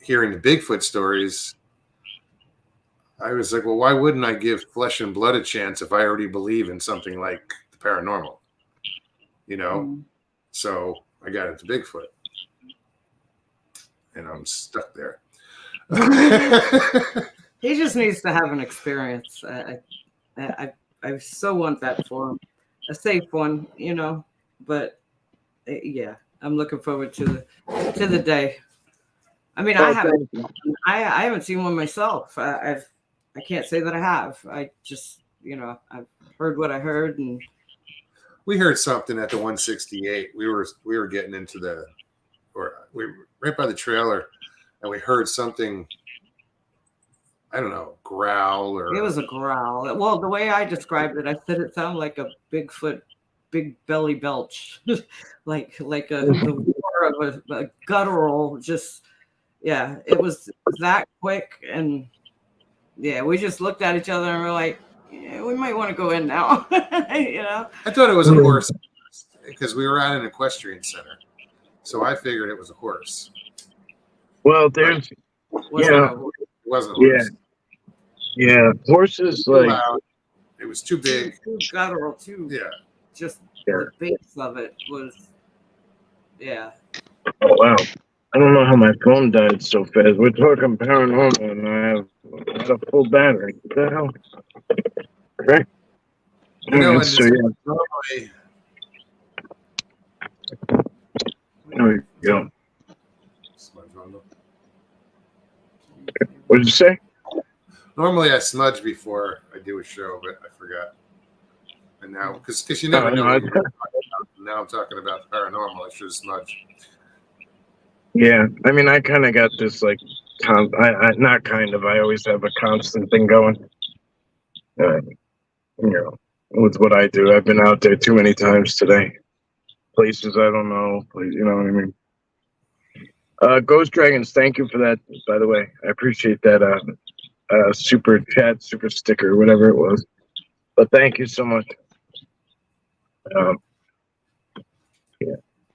S3: hearing the Bigfoot stories, I was like, well, why wouldn't I give flesh and blood a chance if I already believe in something like the paranormal? So I got into Bigfoot, and I'm stuck there.
S4: He just needs to have an experience. I so want that for him, a safe one, But yeah, I'm looking forward to the day. I mean, I haven't seen one myself. I can't say that I have. I just I've heard what I heard, and
S3: we heard something at the 168. We were getting into we were right by the trailer, and we heard something. I don't know, growl or.
S4: It was a growl. Well, the way I described it, I said it sounded like a Bigfoot, big belly belch, like the roar of a guttural. Just it was that quick, and we just looked at each other and we're like, yeah, we might want to go in now.
S3: I thought it was a horse because we were at an equestrian center, so I figured it was a horse.
S1: Well, there's
S3: it wasn't a horse.
S1: Yeah, horses
S3: too
S1: like
S3: loud. It was too big,
S4: too guttural, too.
S3: Yeah,
S4: just the base of it was.
S1: Oh wow! I don't know how my phone died so fast. We're talking paranormal, and I have a full battery. What the hell? Okay.
S3: And
S1: so
S3: normally.
S1: There we go. What did you say?
S3: Normally I smudge before I do a show, but I forgot. And now, because you never know. Now I'm talking about the paranormal. I should have smudged.
S1: Yeah, I mean, I kind of got this like, not kind of. I always have a constant thing going. With what I do, I've been out there too many times today. Places I don't know. You know what I mean? Ghost Dragons, thank you for that. By the way, I appreciate that. Super chat, super sticker, whatever it was. But thank you so much.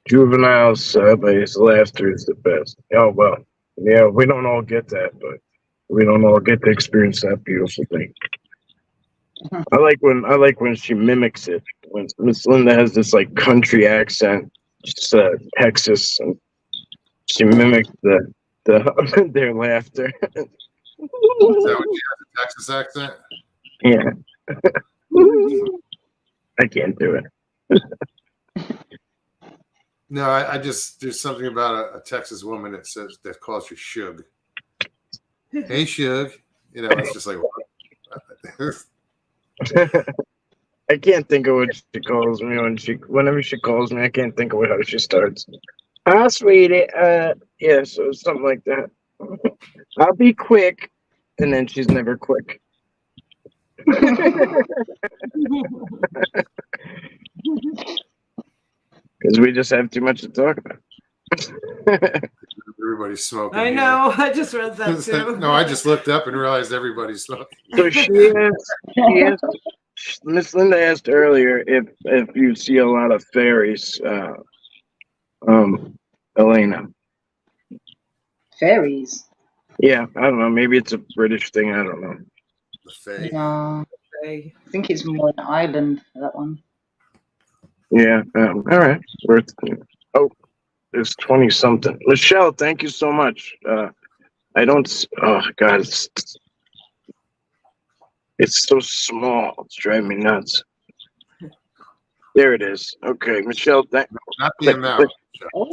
S1: Juvenile Subway's laughter is the best. Oh well, yeah, we don't all get that, but we don't all get to experience that beautiful thing. I like when she mimics it. When Miss Linda has this like country accent, just Texas, and she mimicked their laughter.
S3: Is that what you have, a Texas accent?
S1: Yeah. I can't do it.
S3: No, I just, there's something about a Texas woman that calls you Shug. Hey, Shug. It's just like, what?
S1: I can't think of what she calls me whenever she calls me. I can't think of how she starts. Ah, sweetie. Yeah, so something like that. I'll be quick, and then she's never quick. Because we just have too much to talk about.
S3: Everybody's smoking.
S4: I know. I just read that too.
S3: No, I just looked up and realized everybody's smoking.
S1: So Miss Linda asked earlier if you see a lot of fairies, Elena.
S2: Fairies.
S1: Yeah, I don't know. Maybe it's a British thing. I don't know.
S3: The Fae.
S2: No,
S4: Okay.
S2: I think it's more an island for that one.
S1: Yeah. All right. Worth. Oh, there's 20 something. Michelle, thank you so much. I don't. Oh God, it's so small. It's driving me nuts. There it is. Okay, Michelle.
S3: Not the amount.
S2: Oh,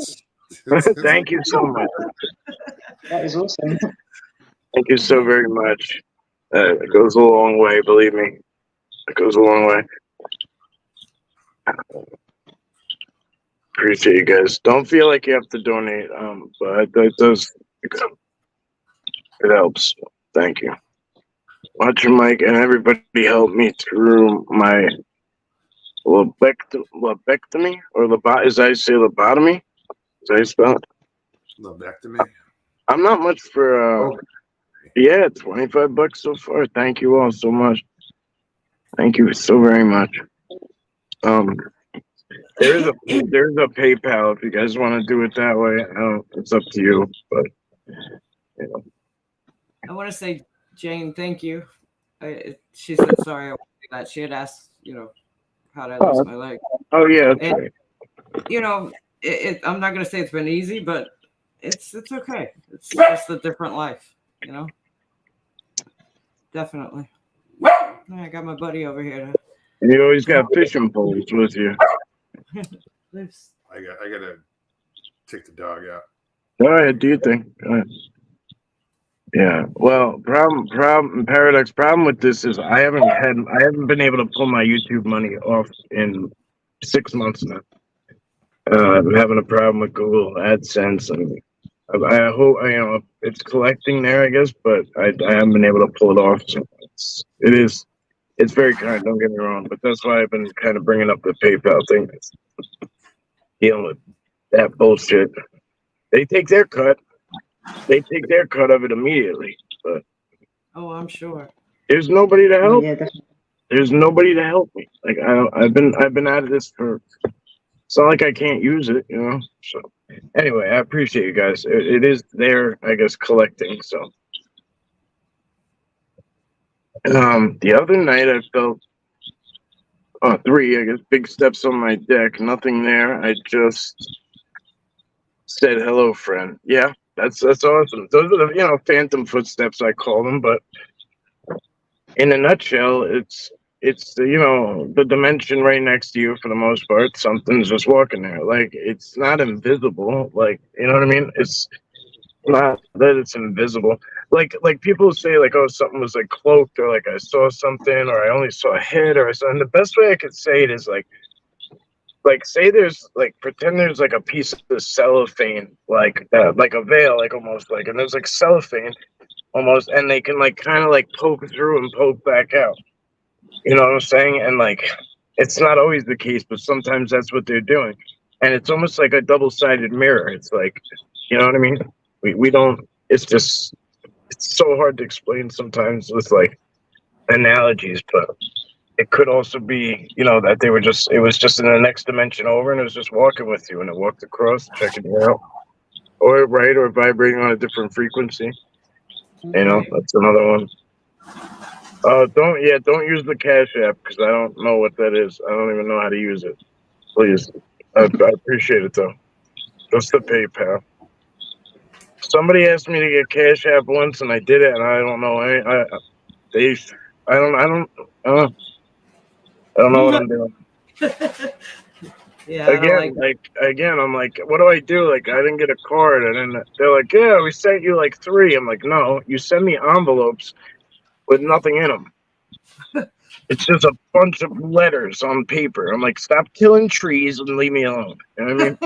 S1: Thank you so much.
S2: that is awesome.
S1: Thank you so very much. It goes a long way, believe me. It goes a long way. Appreciate you guys. Don't feel like you have to donate, but it does. It helps. Thank you. Watch your mic, and everybody help me through my lobectomy or is I say lobotomy? Is that how you spell it?
S3: Lobectomy.
S1: I'm not much for. Yeah, $25 so far. Thank you all so much. Thank you so very much. There's a PayPal if you guys want to do it that way. It's up to you, but you know.
S4: I want to say, Jane, thank you. She said sorry. I want to do that. She had asked, how did I lose my leg?
S1: Oh yeah, that's right.
S4: I'm not going to say it's been easy, but it's okay. It's just a different life, Definitely. I got my buddy over here.
S1: You always got fishing poles with you.
S4: Loose.
S3: I gotta take the dog out.
S1: Go ahead, do you think? Go ahead. Yeah. Well, paradox problem with this is I haven't been able to pull my YouTube money off in 6 months now. I'm having a problem with Google AdSense, and I hope it's collecting there, I guess, but I haven't been able to pull it off. So it's very kind. Don't get me wrong, but that's why I've been kind of bringing up the PayPal thing, dealing with that bullshit. They take their cut. They take their cut of it immediately, but
S4: I'm sure
S1: there's nobody to help.
S2: Yeah, definitely.
S1: There's nobody to help me. Like I've been out of this for. It's not like I can't use it, So anyway, I appreciate you guys. It is there, I guess, collecting. So the other night I felt 3, I guess, big steps on my deck. Nothing there. I just said hello, friend. Yeah, that's awesome. Those are the phantom footsteps I call them, but in a nutshell, it's the dimension right next to you for the most part. Something's just walking there. Like it's not invisible. Like you know what I mean? It's not that it's invisible. Like people say like, oh, something was like cloaked, or like I saw something, or I only saw a head, or I saw. And the best way I could say it is like say there's like pretend there's like a piece of cellophane, like a veil, like almost like, and there's like cellophane almost, and they can like kind of like poke through and poke back out. You know what I'm saying? And like, it's not always the case, but sometimes that's what they're doing. And it's almost like a double-sided mirror. It's like, you know what I mean? We don't, it's so hard to explain sometimes with like analogies, but it could also be, that it was just in the next dimension over, and it was just walking with you, and it walked across, checking you out. Or vibrating on a different frequency. That's another one. Don't use the Cash App because I don't know what that is. I don't even know how to use it. Please, I appreciate it though. Just the PayPal. Somebody asked me to get Cash App once, and I did it, and I don't know. I don't know what I'm doing.
S4: Yeah.
S1: Again, I'm like, what do I do? Like, I didn't get a card, and then they're like, yeah, we sent you like 3. I'm like, no, you send me envelopes with nothing in them. It's just a bunch of letters on paper. I'm like, stop killing trees and leave me alone. You know what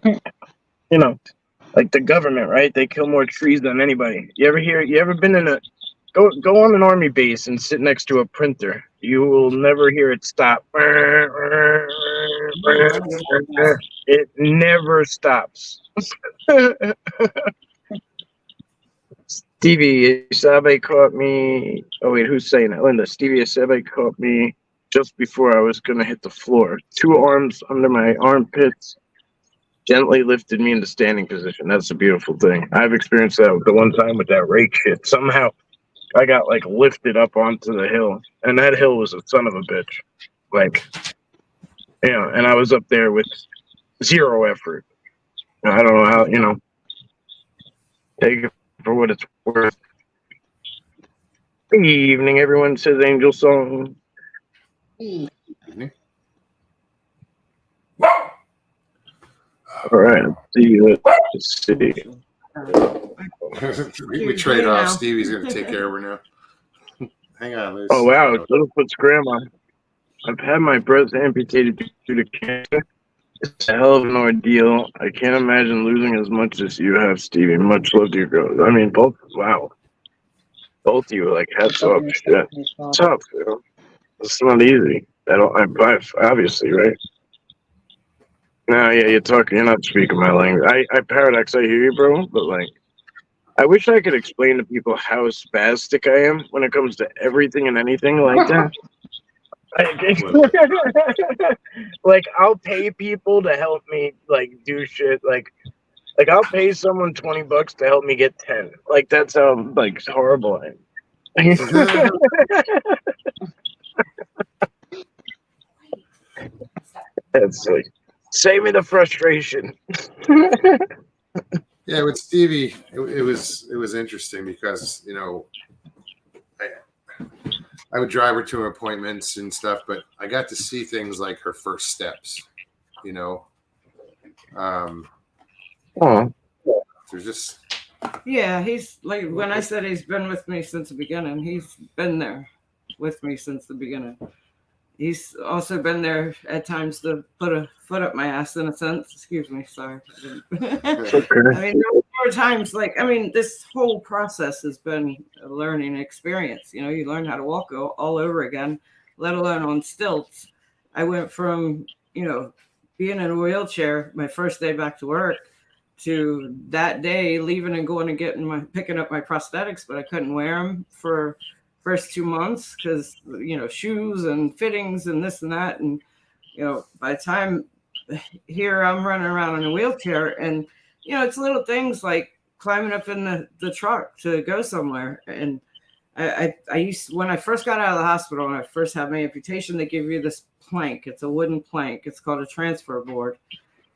S1: I mean? You know, like the government, right? They kill more trees than anybody. You ever been in a go on an army base and sit next to a printer. You will never hear it stop. It never stops. Stevie Isabe caught me. Oh wait, who's saying that? Linda. Stevie Isabe caught me just before I was gonna hit the floor. 2 arms under my armpits, gently lifted me into standing position. That's a beautiful thing. I've experienced that the one time with that rake shit. Somehow I got like lifted up onto the hill, and that hill was a son of a bitch. Like, and I was up there with 0 effort. I don't know how, take it for what it's worth. Good evening, everyone, says Angel Song.
S3: Evening.
S1: All right, let's see.
S3: we trade off. Stevie's going to take care of her now. Hang on, Liz.
S1: Oh, wow, Littlefoot's grandma. I've had my breast amputated due to cancer. It's a hell of an ordeal. I can't imagine losing as much as you have, Stevie. Much love to you girls. I mean, both of you, like, hats off. Shit. Tough, It's not easy. Obviously, right? No, yeah, you're not speaking my language. I Paradox, I hear you, bro, but, like, I wish I could explain to people how spastic I am when it comes to everything and anything like that. Like, I'll pay people to help me, like, do shit. Like I'll pay someone $20 to help me get 10. Like, that's how, like, horrible I am. That's like, save me the frustration.
S3: Yeah, with Stevie, it was interesting because I would drive her to her appointments and stuff, but I got to see things like her first steps. There's just
S4: he's like, when I said he's been with me since the beginning, he's been there with me since the beginning. He's also been there at times to put a foot up my ass, in a sense. Excuse me, sorry.
S1: Okay.
S4: I mean, there were times this whole process has been a learning experience. You learn how to walk all over again, let alone on stilts. I went from, being in a wheelchair my first day back to work to that day leaving and going and picking up my prosthetics, but I couldn't wear them for first 2 months because shoes and fittings and this and that, and by the time here I'm running around in a wheelchair, and it's little things like climbing up in the truck to go somewhere. And I used, when I first got out of the hospital and I first had my amputation, they give you this plank. It's a wooden plank. It's called a transfer board,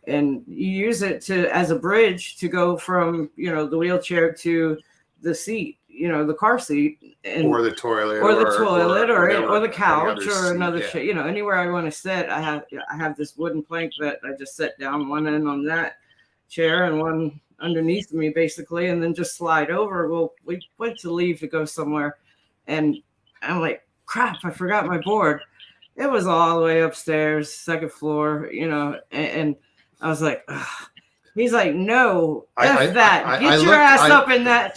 S4: and you use it as a bridge to go from the wheelchair to the seat, the car seat, or
S3: the toilet,
S4: or the couch, or another shit. Anywhere I want to sit, I have this wooden plank that I just sit down one end on that chair and one underneath me, basically, and then just slide over. Well, we went to leave to go somewhere, and I'm like, crap, I forgot my board. It was all the way upstairs, second floor, and I was like, ugh. He's like, no, F that. Get your ass up in that.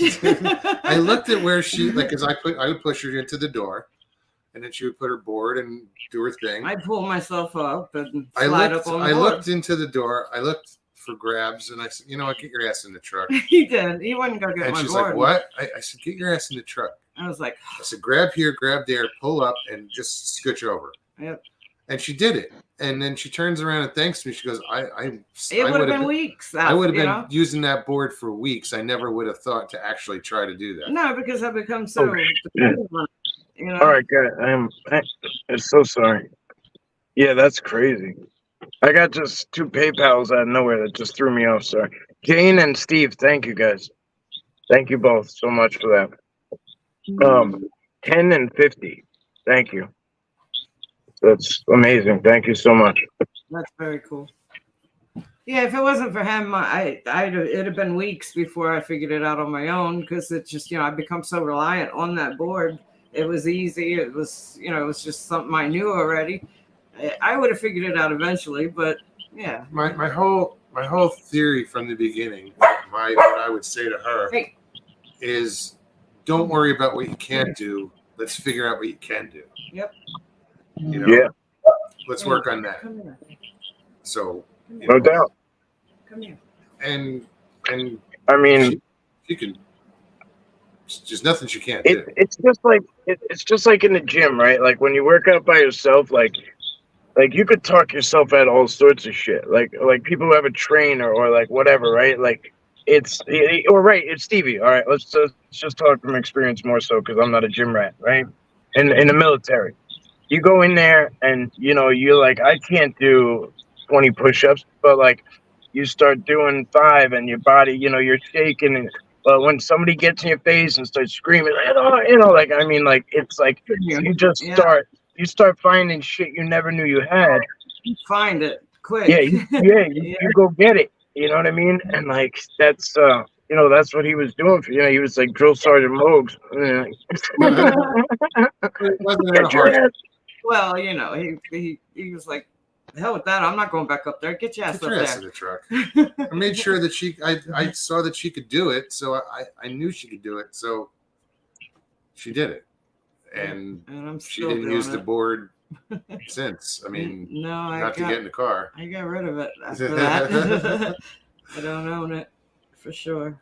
S3: I looked at where she, because I would push her into the door, and then she would put her board and do her thing.
S4: I pull myself up and slide up on the board.
S3: I looked into the door. I looked for grabs, and I said, get your ass in the truck.
S4: He did. He wouldn't go get my board.
S3: And she's like, what? I said, get your ass in the truck.
S4: I was like,
S3: I said, grab here, grab there, pull up, and just scooch over.
S4: Yep.
S3: And she did it. And then she turns around and thanks me. She goes,
S4: it would have been weeks.
S3: I would have been using that board for weeks. I never would have thought to actually try to do that.
S4: No, because I've become so dependent on it,
S1: All right, guys. I'm so sorry. Yeah, that's crazy. I got just 2 PayPals out of nowhere that just threw me off. Sorry. Jane and Steve, thank you guys. Thank you both so much for that. 10 and 50. Thank you. That's amazing. Thank you so much.
S4: That's very cool. Yeah, if it wasn't for him, it'd have been weeks before I figured it out on my own, because it's just, I've become so reliant on that board It was easy. It was, it was just something I knew already. I would have figured it out eventually, but yeah.
S3: My whole theory from the beginning, what I would say to her is, don't worry about what you can't do. Let's figure out what you can do.
S4: Yep.
S3: Let's work on that.
S4: Come here.
S3: So,
S1: no doubt.
S4: Come here.
S3: And
S1: I mean,
S3: she can. There's nothing she can't do.
S1: It's just like in the gym, right? Like when you work out by yourself, like you could talk yourself out all sorts of shit. Like people who have a trainer or like whatever, right? Like it's Stevie. All right, let's just talk from experience more so because I'm not a gym rat, right? In the military, you go in there and you're like, I can't do 20 push-ups, but like you start doing 5 and your body, you're shaking. And but when somebody gets in your face and starts screaming, like I mean, like it's like you just start finding shit you never knew you had.
S4: You find it quick.
S1: Yeah, you go get it. You know what I mean? And like that's that's what he was doing for he was like Drill Sergeant Mogs.
S4: Well, he was like, the hell with that. I'm not going back up there. Get your ass up there.
S3: In the truck. I made sure that I saw that she could do it, so I knew she could do it, so she did it. And she didn't use the board since. I mean, not to get in the car.
S4: I got rid of it after that. I don't own it for sure.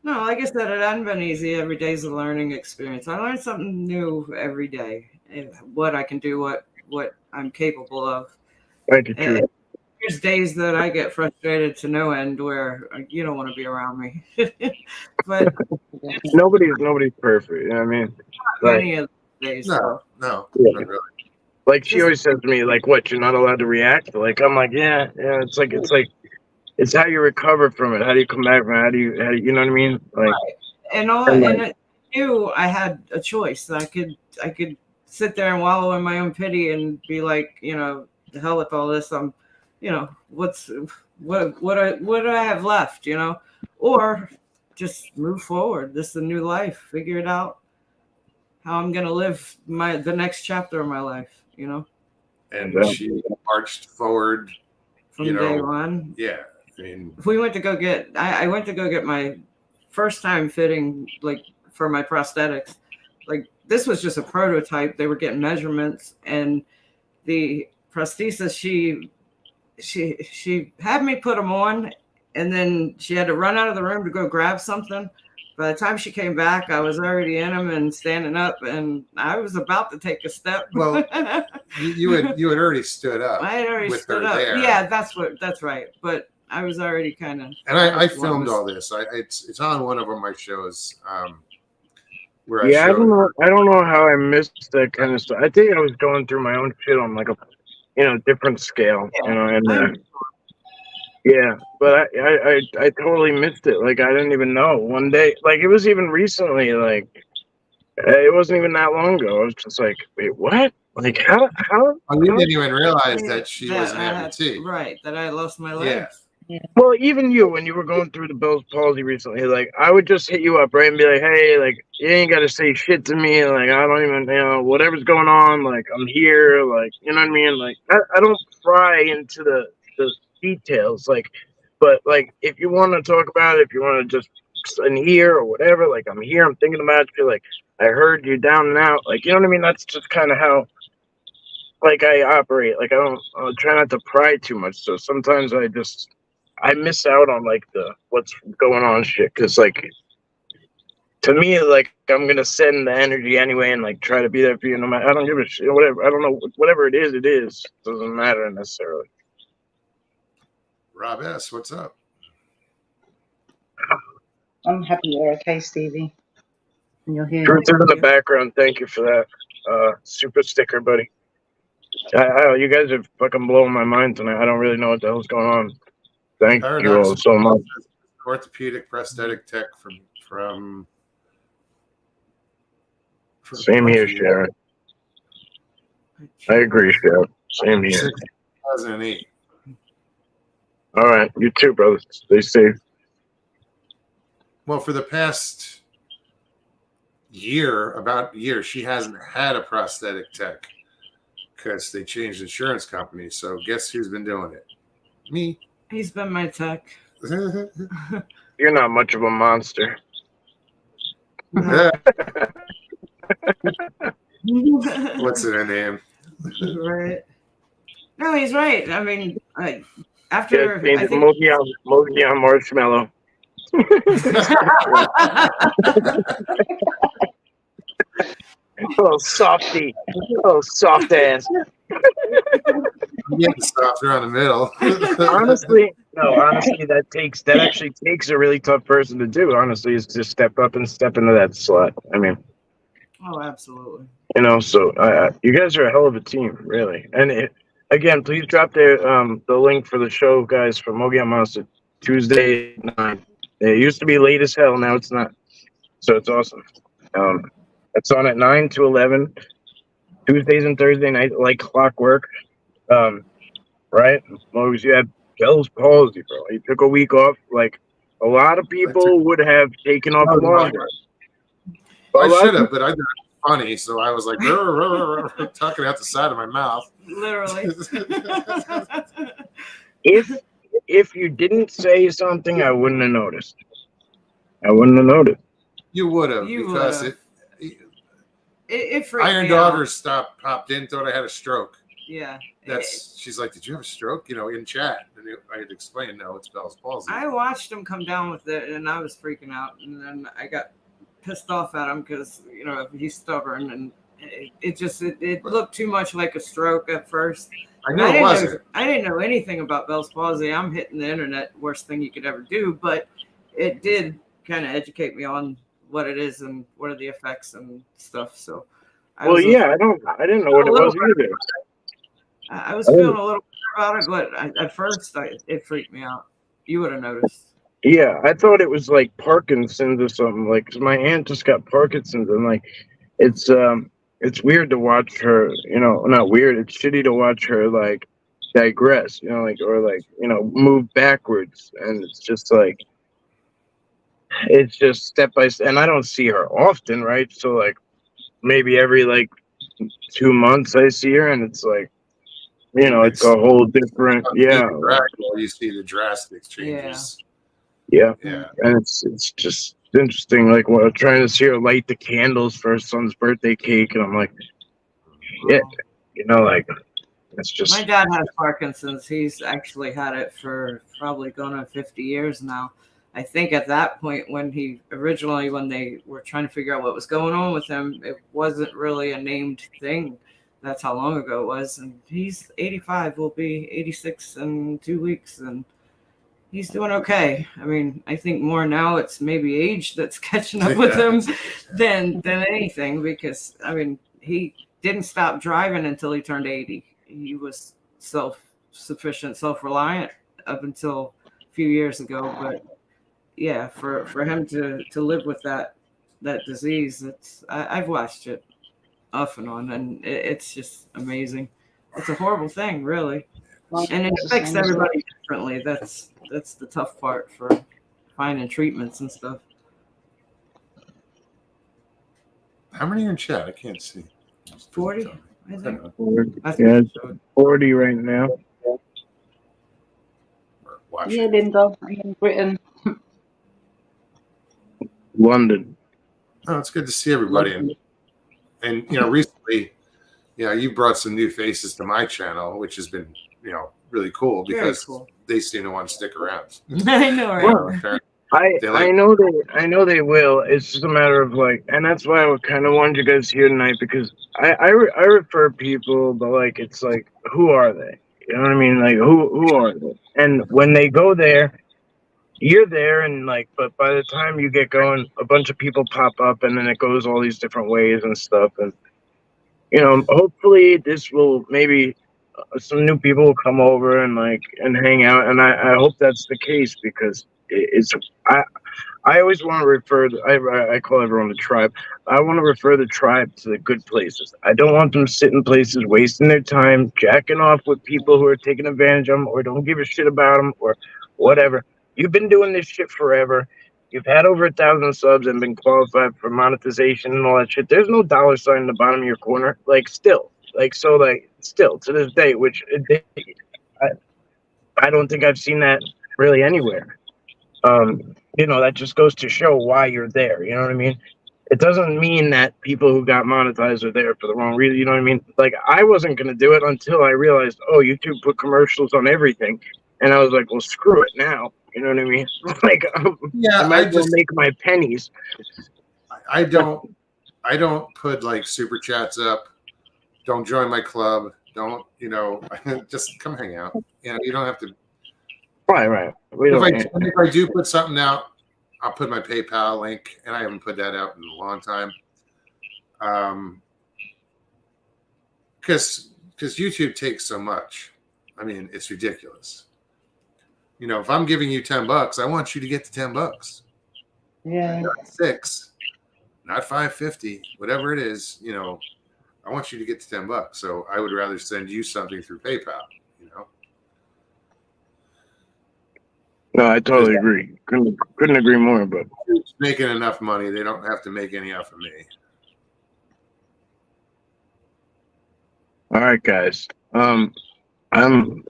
S4: No, like I said, it hasn't been easy. Every day's a learning experience. I learn something new every day. What I can do, what I'm capable of.
S1: Thank you.
S4: There's days that I get frustrated to no end where you don't want to be around me. But
S1: nobody's perfect. You know what I mean?
S4: Many of the days.
S3: No,
S1: yeah.
S3: not really.
S1: Like she always says to me, like, "What? You're not allowed to react?" Like I'm like, yeah. It's like it's how you recover from it. How do you come back from it? How do you you know what I mean? Like,
S4: right. And I knew I had a choice. I could sit there and wallow in my own pity and be like, the hell with all this. I'm, what do I have left? Or just move forward. This is a new life. Figure it out. How I'm gonna live the next chapter of my life.
S3: And she marched forward
S4: from day one.
S3: Yeah. I mean,
S4: we went to go get. I went to go get my first time fitting, like for my prosthetics. Like this was just a prototype. They were getting measurements, and the prosthesis she had me put them on, and then she had to run out of the room to go grab something. By the time she came back, I was already in them and standing up, and I was about to take a step.
S3: Well, you had already stood up.
S4: I had already stood up. There. Yeah, that's right. But I was already kind of.
S3: And I filmed all this. It's on one of my shows. Where
S1: I don't know how I missed that kind of stuff. I think I was going through my own shit on like a different scale. Yeah, but I totally missed it. Like I didn't even know one day. Like it was even recently. Like it wasn't even that long ago. I was just like, wait, what? Like how?
S3: You didn't even realize that she was an amputee.
S4: Right, that I lost my legs.
S2: Yeah.
S1: Well, even you, when you were going through the Bell's palsy recently, like I would just hit you up, right, and be like, "Hey, like you ain't got to say shit to me. Like I don't even, whatever's going on, like I'm here. Like you know what I mean. Like I don't pry into the details, like, but like if you want to talk about it, if you want to just in here or whatever, like I'm here. I'm thinking about you. Like I heard you down and out. Like you know what I mean. That's just kind of how. Like I operate. Like I try not to pry too much. So sometimes I miss out on like the what's going on shit because like to me like I'm gonna send the energy anyway and like try to be there for you no matter. I don't give a shit. Whatever. I don't know. Whatever it is. It doesn't matter necessarily.
S3: Rob S, what's up?
S2: I'm happy you're okay, Stevie. And you're here.
S1: Truth is in the background. Thank you for that. Super sticker, buddy. You guys are fucking blowing my mind tonight. I don't really know what the hell's going on. Thank you all so much.
S3: Orthopedic prosthetic tech from
S1: Same here, Sharon. I agree, Sharon. Same here.
S3: 2008.
S1: All right, you too, brother. Stay safe.
S3: Well, for the past about a year, she hasn't had a prosthetic tech because they changed insurance companies. So guess who's been doing it? Me.
S4: He's been my tech.
S1: You're not much of a monster.
S3: What's her name?
S4: Right. No, he's right. I mean, after I think
S1: Mogollon marshmallow. Oh, softy. Oh, soft ass.
S3: I'm getting softer on the middle.
S1: honestly, that actually takes a really tough person to do. Honestly, is to step up and step into that slot. I mean,
S4: oh, absolutely.
S1: So you guys are a hell of a team, really. And again, please drop the link for the show, guys, for Mogollon Monster Tuesday at 9. It used to be late as hell, now it's not. So it's awesome. It's on at 9 to 11, Tuesdays and Thursday night, like clockwork. Right? Mogs, you had Bell's palsy, bro. You took a week off. Like, a lot of people would have taken off longer.
S3: I should have, but I did it funny, so I was like, talking out the side of my mouth.
S4: Literally.
S1: If you didn't say something, I wouldn't have noticed.
S3: You would have, because
S4: it freaked
S3: Iron
S4: me
S3: Dogger
S4: out.
S3: popped in, thought I had a stroke.
S4: Yeah.
S3: She's like, did you have a stroke? In chat. And I had to explain, no, it's Bell's palsy.
S4: I watched him come down with it, and I was freaking out, and then I got pissed off at him because he's stubborn, and it looked too much like a stroke at first.
S3: I know it wasn't.
S4: I didn't know anything about Bell's palsy. I'm hitting the internet, worst thing you could ever do, but it did kind of educate me on what it is and what are the effects and stuff. So, I didn't know what it was either. I was feeling a little better about it, but at first it freaked me out. You would have noticed.
S1: Yeah, I thought it was like Parkinson's or something. Like, 'cause my aunt just got Parkinson's, and like, it's weird to watch her. Not weird. It's shitty to watch her like digress. Move backwards, and it's just like, it's just step by step. And I don't see her often, right? So like, maybe every like 2 months I see her, and it's like, it's a whole different,
S3: You see the drastic changes.
S1: Yeah. And it's just interesting. Like, trying to see her light the candles for her son's birthday cake, and I'm like, it's just.
S4: My dad has Parkinson's. He's actually had it for probably going on 50 years now. I think at that point when they were trying to figure out what was going on with him, it wasn't really a named thing. That's how long ago it was. And he's 85, will be 86 in 2 weeks. And he's doing okay. I mean, I think more now it's maybe age that's catching up with him than anything, because, I mean, he didn't stop driving until he turned 80. He was self-sufficient, self-reliant up until a few years ago. But yeah, for him to live with that disease, I've watched it off and on, and it's just amazing. It's a horrible thing, really, and it affects everybody differently. That's the tough part for finding treatments and stuff.
S3: How many are in chat? I can't see.
S4: 40, I think.
S1: Yeah, 40 right now.
S2: Yeah, Linda, I'm in Britain.
S1: London.
S3: Oh, it's good to see everybody. And recently, you brought some new faces to my channel, which has been, really cool, because they seem to want to stick around.
S4: I know, right?
S1: I know they will. It's just a matter of like, and that's why I kind of wanted you guys here tonight, because I refer people, but like, it's like, who are they? You know what I mean? Like, who are they? And when they go there, you're there, and like, but by the time you get going, a bunch of people pop up, and then it goes all these different ways and stuff. And hopefully this will maybe some new people will come over and hang out, and I hope that's the case, because I always want to refer. I call everyone the tribe. I want to refer the tribe to the good places. I don't want them sitting places wasting their time, jacking off with people who are taking advantage of them or don't give a shit about them or whatever. You've been doing this shit forever. you've had over 1,000 subs and been qualified for monetization and all that shit, there's no dollar sign in the bottom of your corner. Like, still. Like, so, like, still, to this day, which I don't think I've seen that really anywhere. That just goes to show why you're there. You know what I mean? It doesn't mean that people who got monetized are there for the wrong reason. You know what I mean? Like, I wasn't going to do it until I realized, oh, YouTube put commercials on everything. And I was like, well, screw it now. You know what I mean? Like,
S3: Yeah,
S1: I might as well make my pennies.
S3: I don't put like super chats up. Don't join my club. Don't, just come hang out. You don't have to.
S1: Right.
S3: If I do put something out, I'll put my PayPal link, and I haven't put that out in a long time. Because YouTube takes so much. I mean, it's ridiculous. If I'm giving you $10, I want you to get the $10.
S2: Yeah.
S3: Not $6, not $5.50, whatever it is. I want you to get to $10. So I would rather send you something through PayPal.
S1: No, I totally agree. Couldn't agree more. But
S3: making enough money, they don't have to make any off of me.
S1: All right, guys. I'm starting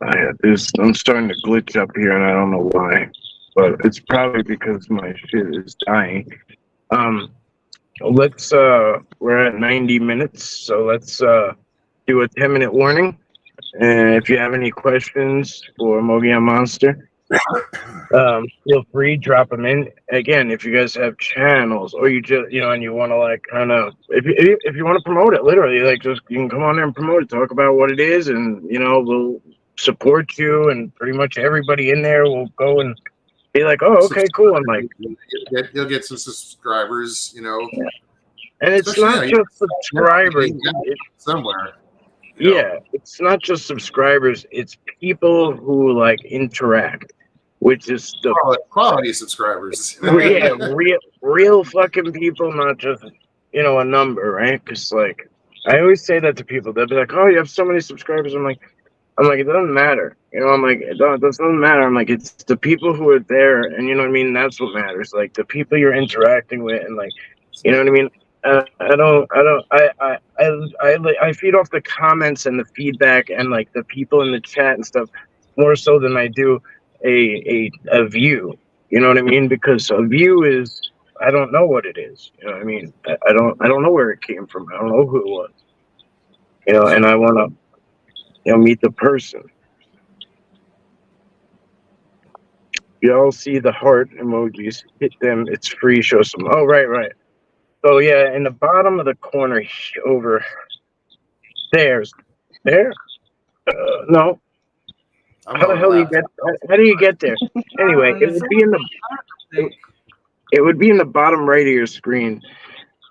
S1: to glitch up here, and I don't know why, but it's probably because my shit is dying. We're at 90 minutes, so let's do a 10-minute warning. And if you have any questions for Mogollon Monster, feel free, drop them in. Again, if you guys have channels or you just, and you want to like kind of, if you want to promote it, literally, like just, you can come on there and promote it, talk about what it is, and, we'll support you, and pretty much everybody in there will go and be like, oh, okay, cool. I'm like,
S3: you'll get some subscribers,
S1: Yeah. And it's not just subscribers.
S3: Somewhere.
S1: Yeah, it's not just subscribers. It's people who like interact, which is the
S3: quality subscribers.
S1: Yeah, real fucking people, not just a number, right? Because like I always say that to people. They'll be like, "Oh, you have so many subscribers." I'm like, it doesn't matter. I'm like, it doesn't matter. I'm like, it's the people who are there, and you know what I mean. That's what matters. Like the people you're interacting with, and like, you know what I mean. I feed off the comments and the feedback and like the people in the chat and stuff more so than I do a view. You know what I mean? Because a view is, I don't know what it is. You know what I mean? I don't know where it came from. I don't know who it was. And I want to meet the person. Y'all see the heart emojis? Hit them. It's free. Show some. Oh, right. So yeah, in the bottom of the corner over there. No. How the hell do you get? How do you get there? Anyway, it would be in the bottom right of your screen.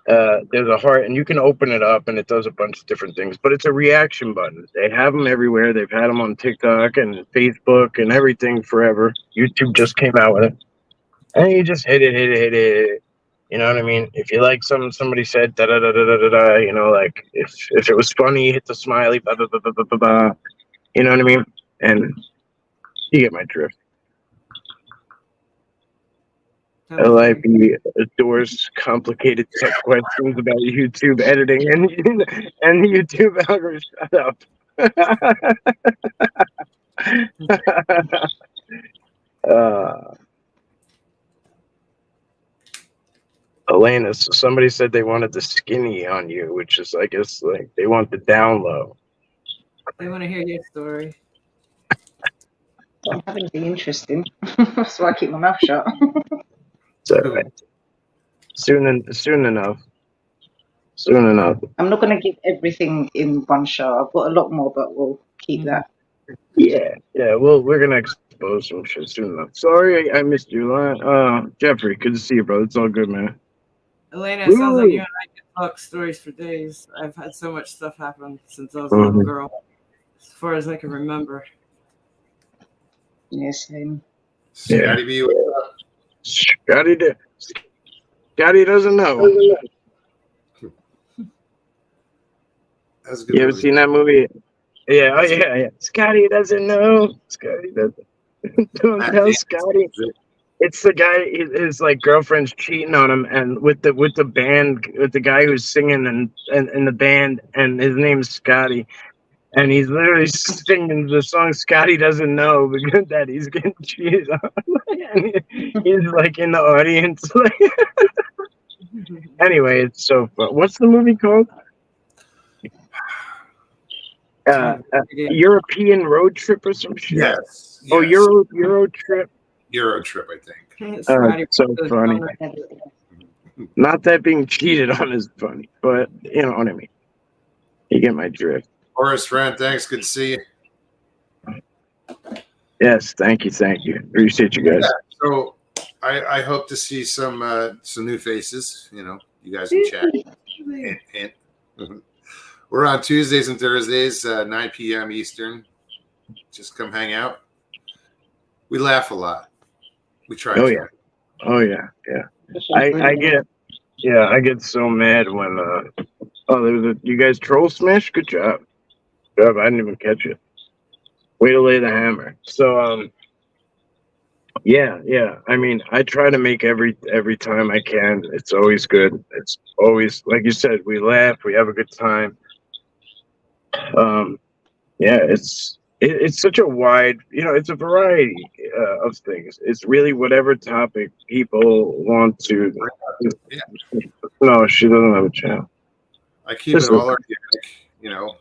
S1: There's a heart, and you can open it up, and it does a bunch of different things. But it's a reaction button. They have them everywhere. They've had them on TikTok and Facebook and everything forever. YouTube just came out with it, and you just hit it. You know what I mean? If you like somebody said da da da da da da, like if it was funny, hit the smiley, blah, blah, blah, blah, blah, blah, blah. You know what I mean? And you get my drift. LIB adores complicated tech questions about YouTube editing and YouTube algorithm. Shut up. Elena, so somebody said they wanted the skinny on you, which is, I guess, like they want the down low.
S4: They want to hear your story.
S2: Don't have anything interesting. That's why I keep my mouth shut.
S1: It's all right. Soon enough.
S2: I'm not going to give everything in one show. I've got a lot more, but we'll keep that.
S1: Yeah. Well, we're gonna expose some shit soon enough. Sorry, I missed you. Jeffrey, good to see you, bro. It's all good, man.
S4: Elena, it sounds like you and I can talk stories for days. I've had so much stuff happen since I was a little girl, as far as I can remember.
S2: Yeah, same.
S3: Scotty B, what's up?
S1: Scotty doesn't know.
S3: That's a good
S1: You ever
S3: movie.
S1: seen that movie? Yeah, yeah. Scotty doesn't know. Scotty doesn't. Don't tell Scotty. It's the guy. His like girlfriend's cheating on him, and with the band, with the guy who's singing and in the band, and his name's Scotty, and he's literally singing the song Scotty doesn't know because that he's getting cheated on, and he's like in the audience. Anyway, it's so fun. What's the movie called? European Road Trip or some shit.
S3: Yes.
S1: Oh, Euro Trip.
S3: Euro Trip, I think.
S1: It's so funny. Not that being cheated on is funny, but you know what I mean. You get my drift.
S3: Horace, friend, thanks. Good to see you.
S1: Yes, thank you. Appreciate you guys.
S3: Yeah, so I hope to see some new faces. You know, you guys can chat. Hint. We're on Tuesdays and Thursdays, 9 p.m. Eastern. Just come hang out. We laugh a lot. We try.
S1: Oh yeah. I get so mad when there was you guys troll smash. Good job. I didn't even catch it. Way to lay the hammer. So yeah. I mean, I try to make every time I can. It's always good. It's always like you said. We laugh. We have a good time. Yeah, it's such a wide, it's a variety of things. It's really whatever topic people want to.
S3: Yeah.
S1: No, she doesn't have a channel.
S3: I keep it all organic. You know,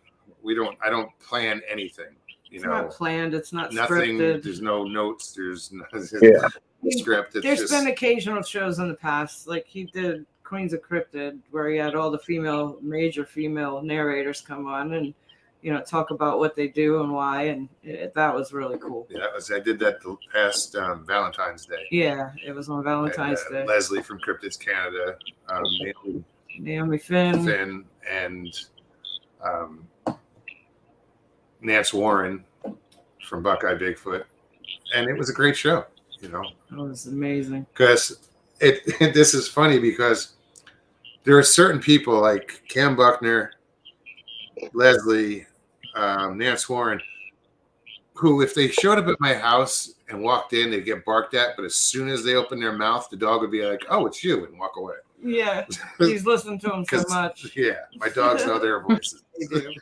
S3: I don't plan anything.
S4: It's not planned. It's not
S3: nothing.
S4: Scripted.
S3: There's no notes. There's no script.
S4: There's been occasional shows in the past, like he did Queens of Cryptid, where he had all the major female narrators come on and talk about what they do and why, and that was really cool.
S3: Yeah, I did that the past Valentine's Day.
S4: Yeah, it was on Valentine's Day.
S3: Leslie from Cryptids Canada,
S4: Naomi Finn,
S3: and Nance Warren from Buckeye Bigfoot, and it was a great show. It
S4: was amazing.
S3: Because this is funny because there are certain people like Cam Buckner, Leslie, Nance Warren, who if they showed up at my house and walked in, they'd get barked at, but as soon as they opened their mouth, the dog would be like, "Oh, it's you," and walk away.
S4: Yeah, he's listened to him so much.
S3: Yeah, my dogs know their voices.
S4: They do.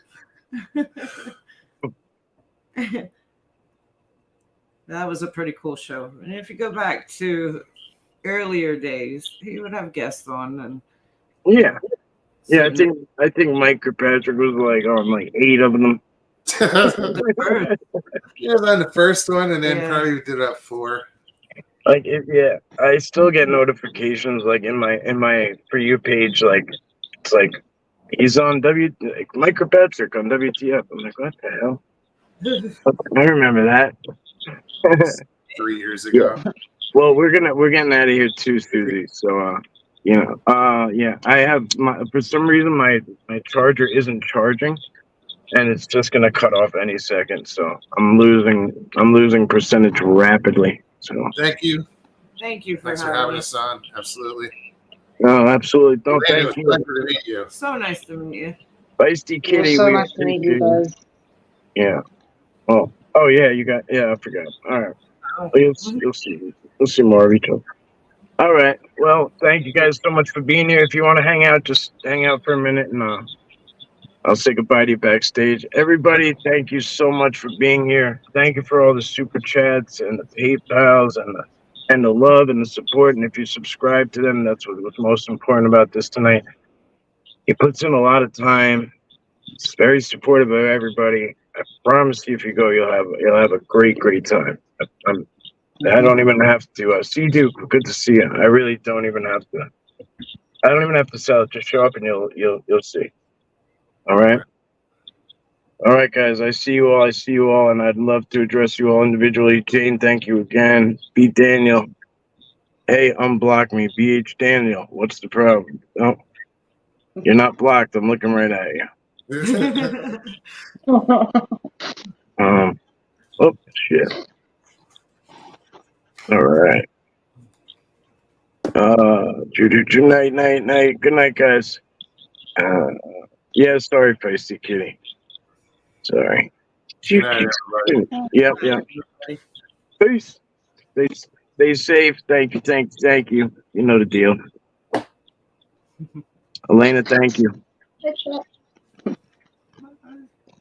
S4: That was a pretty cool show. And if you go back to earlier days, he would have guests on, and
S1: yeah, I think Mike Kirkpatrick was like on like 8 of them.
S3: He was on the first one, and then probably did about 4.
S1: Like I still get notifications like in my For You page, like it's like he's on Mike Kirkpatrick on WTF. I'm like, what the hell? I remember that.
S3: 3 years ago.
S1: Yeah. Well, we're getting out of here too, Susie. So I have for some reason my charger isn't charging, and it's just gonna cut off any second. So I'm losing percentage rapidly. So
S3: thank you
S4: for
S3: thanks for having us on. Absolutely.
S1: No, absolutely. Don't thank you.
S3: Pleasure to meet you.
S4: So nice to meet you.
S1: Feisty Kitty.
S2: So nice to meet you guys.
S1: Yeah. Oh yeah, I forgot. All right. You'll see more of each other. All right. Well, thank you guys so much for being here. If you want to hang out, just hang out for a minute, and I'll say goodbye to you backstage. Everybody, thank you so much for being here. Thank you for all the super chats and the PayPals and the love and the support. And if you subscribe to them, that's what's most important about this tonight. He puts in a lot of time. It's very supportive of everybody. I promise you, if you go, you'll have a great time. I don't even have to see you, Duke. Good to see you. I really don't even have to. I don't even have to sell it. Just show up and you'll see. All right. All right, guys. I see you all, and I'd love to address you all individually. Jane, thank you again. B. Daniel. Hey, unblock me. BH Daniel. What's the problem? No, you're not blocked. I'm looking right at you. Oh shit. All right. Night. Good night, guys. Yeah, sorry, Feisty Kitty. Sorry.
S3: Good night, everybody.
S1: Yep. Peace. Stay safe. Thank you. Thank you. Thank you. You know the deal. Elena, thank you.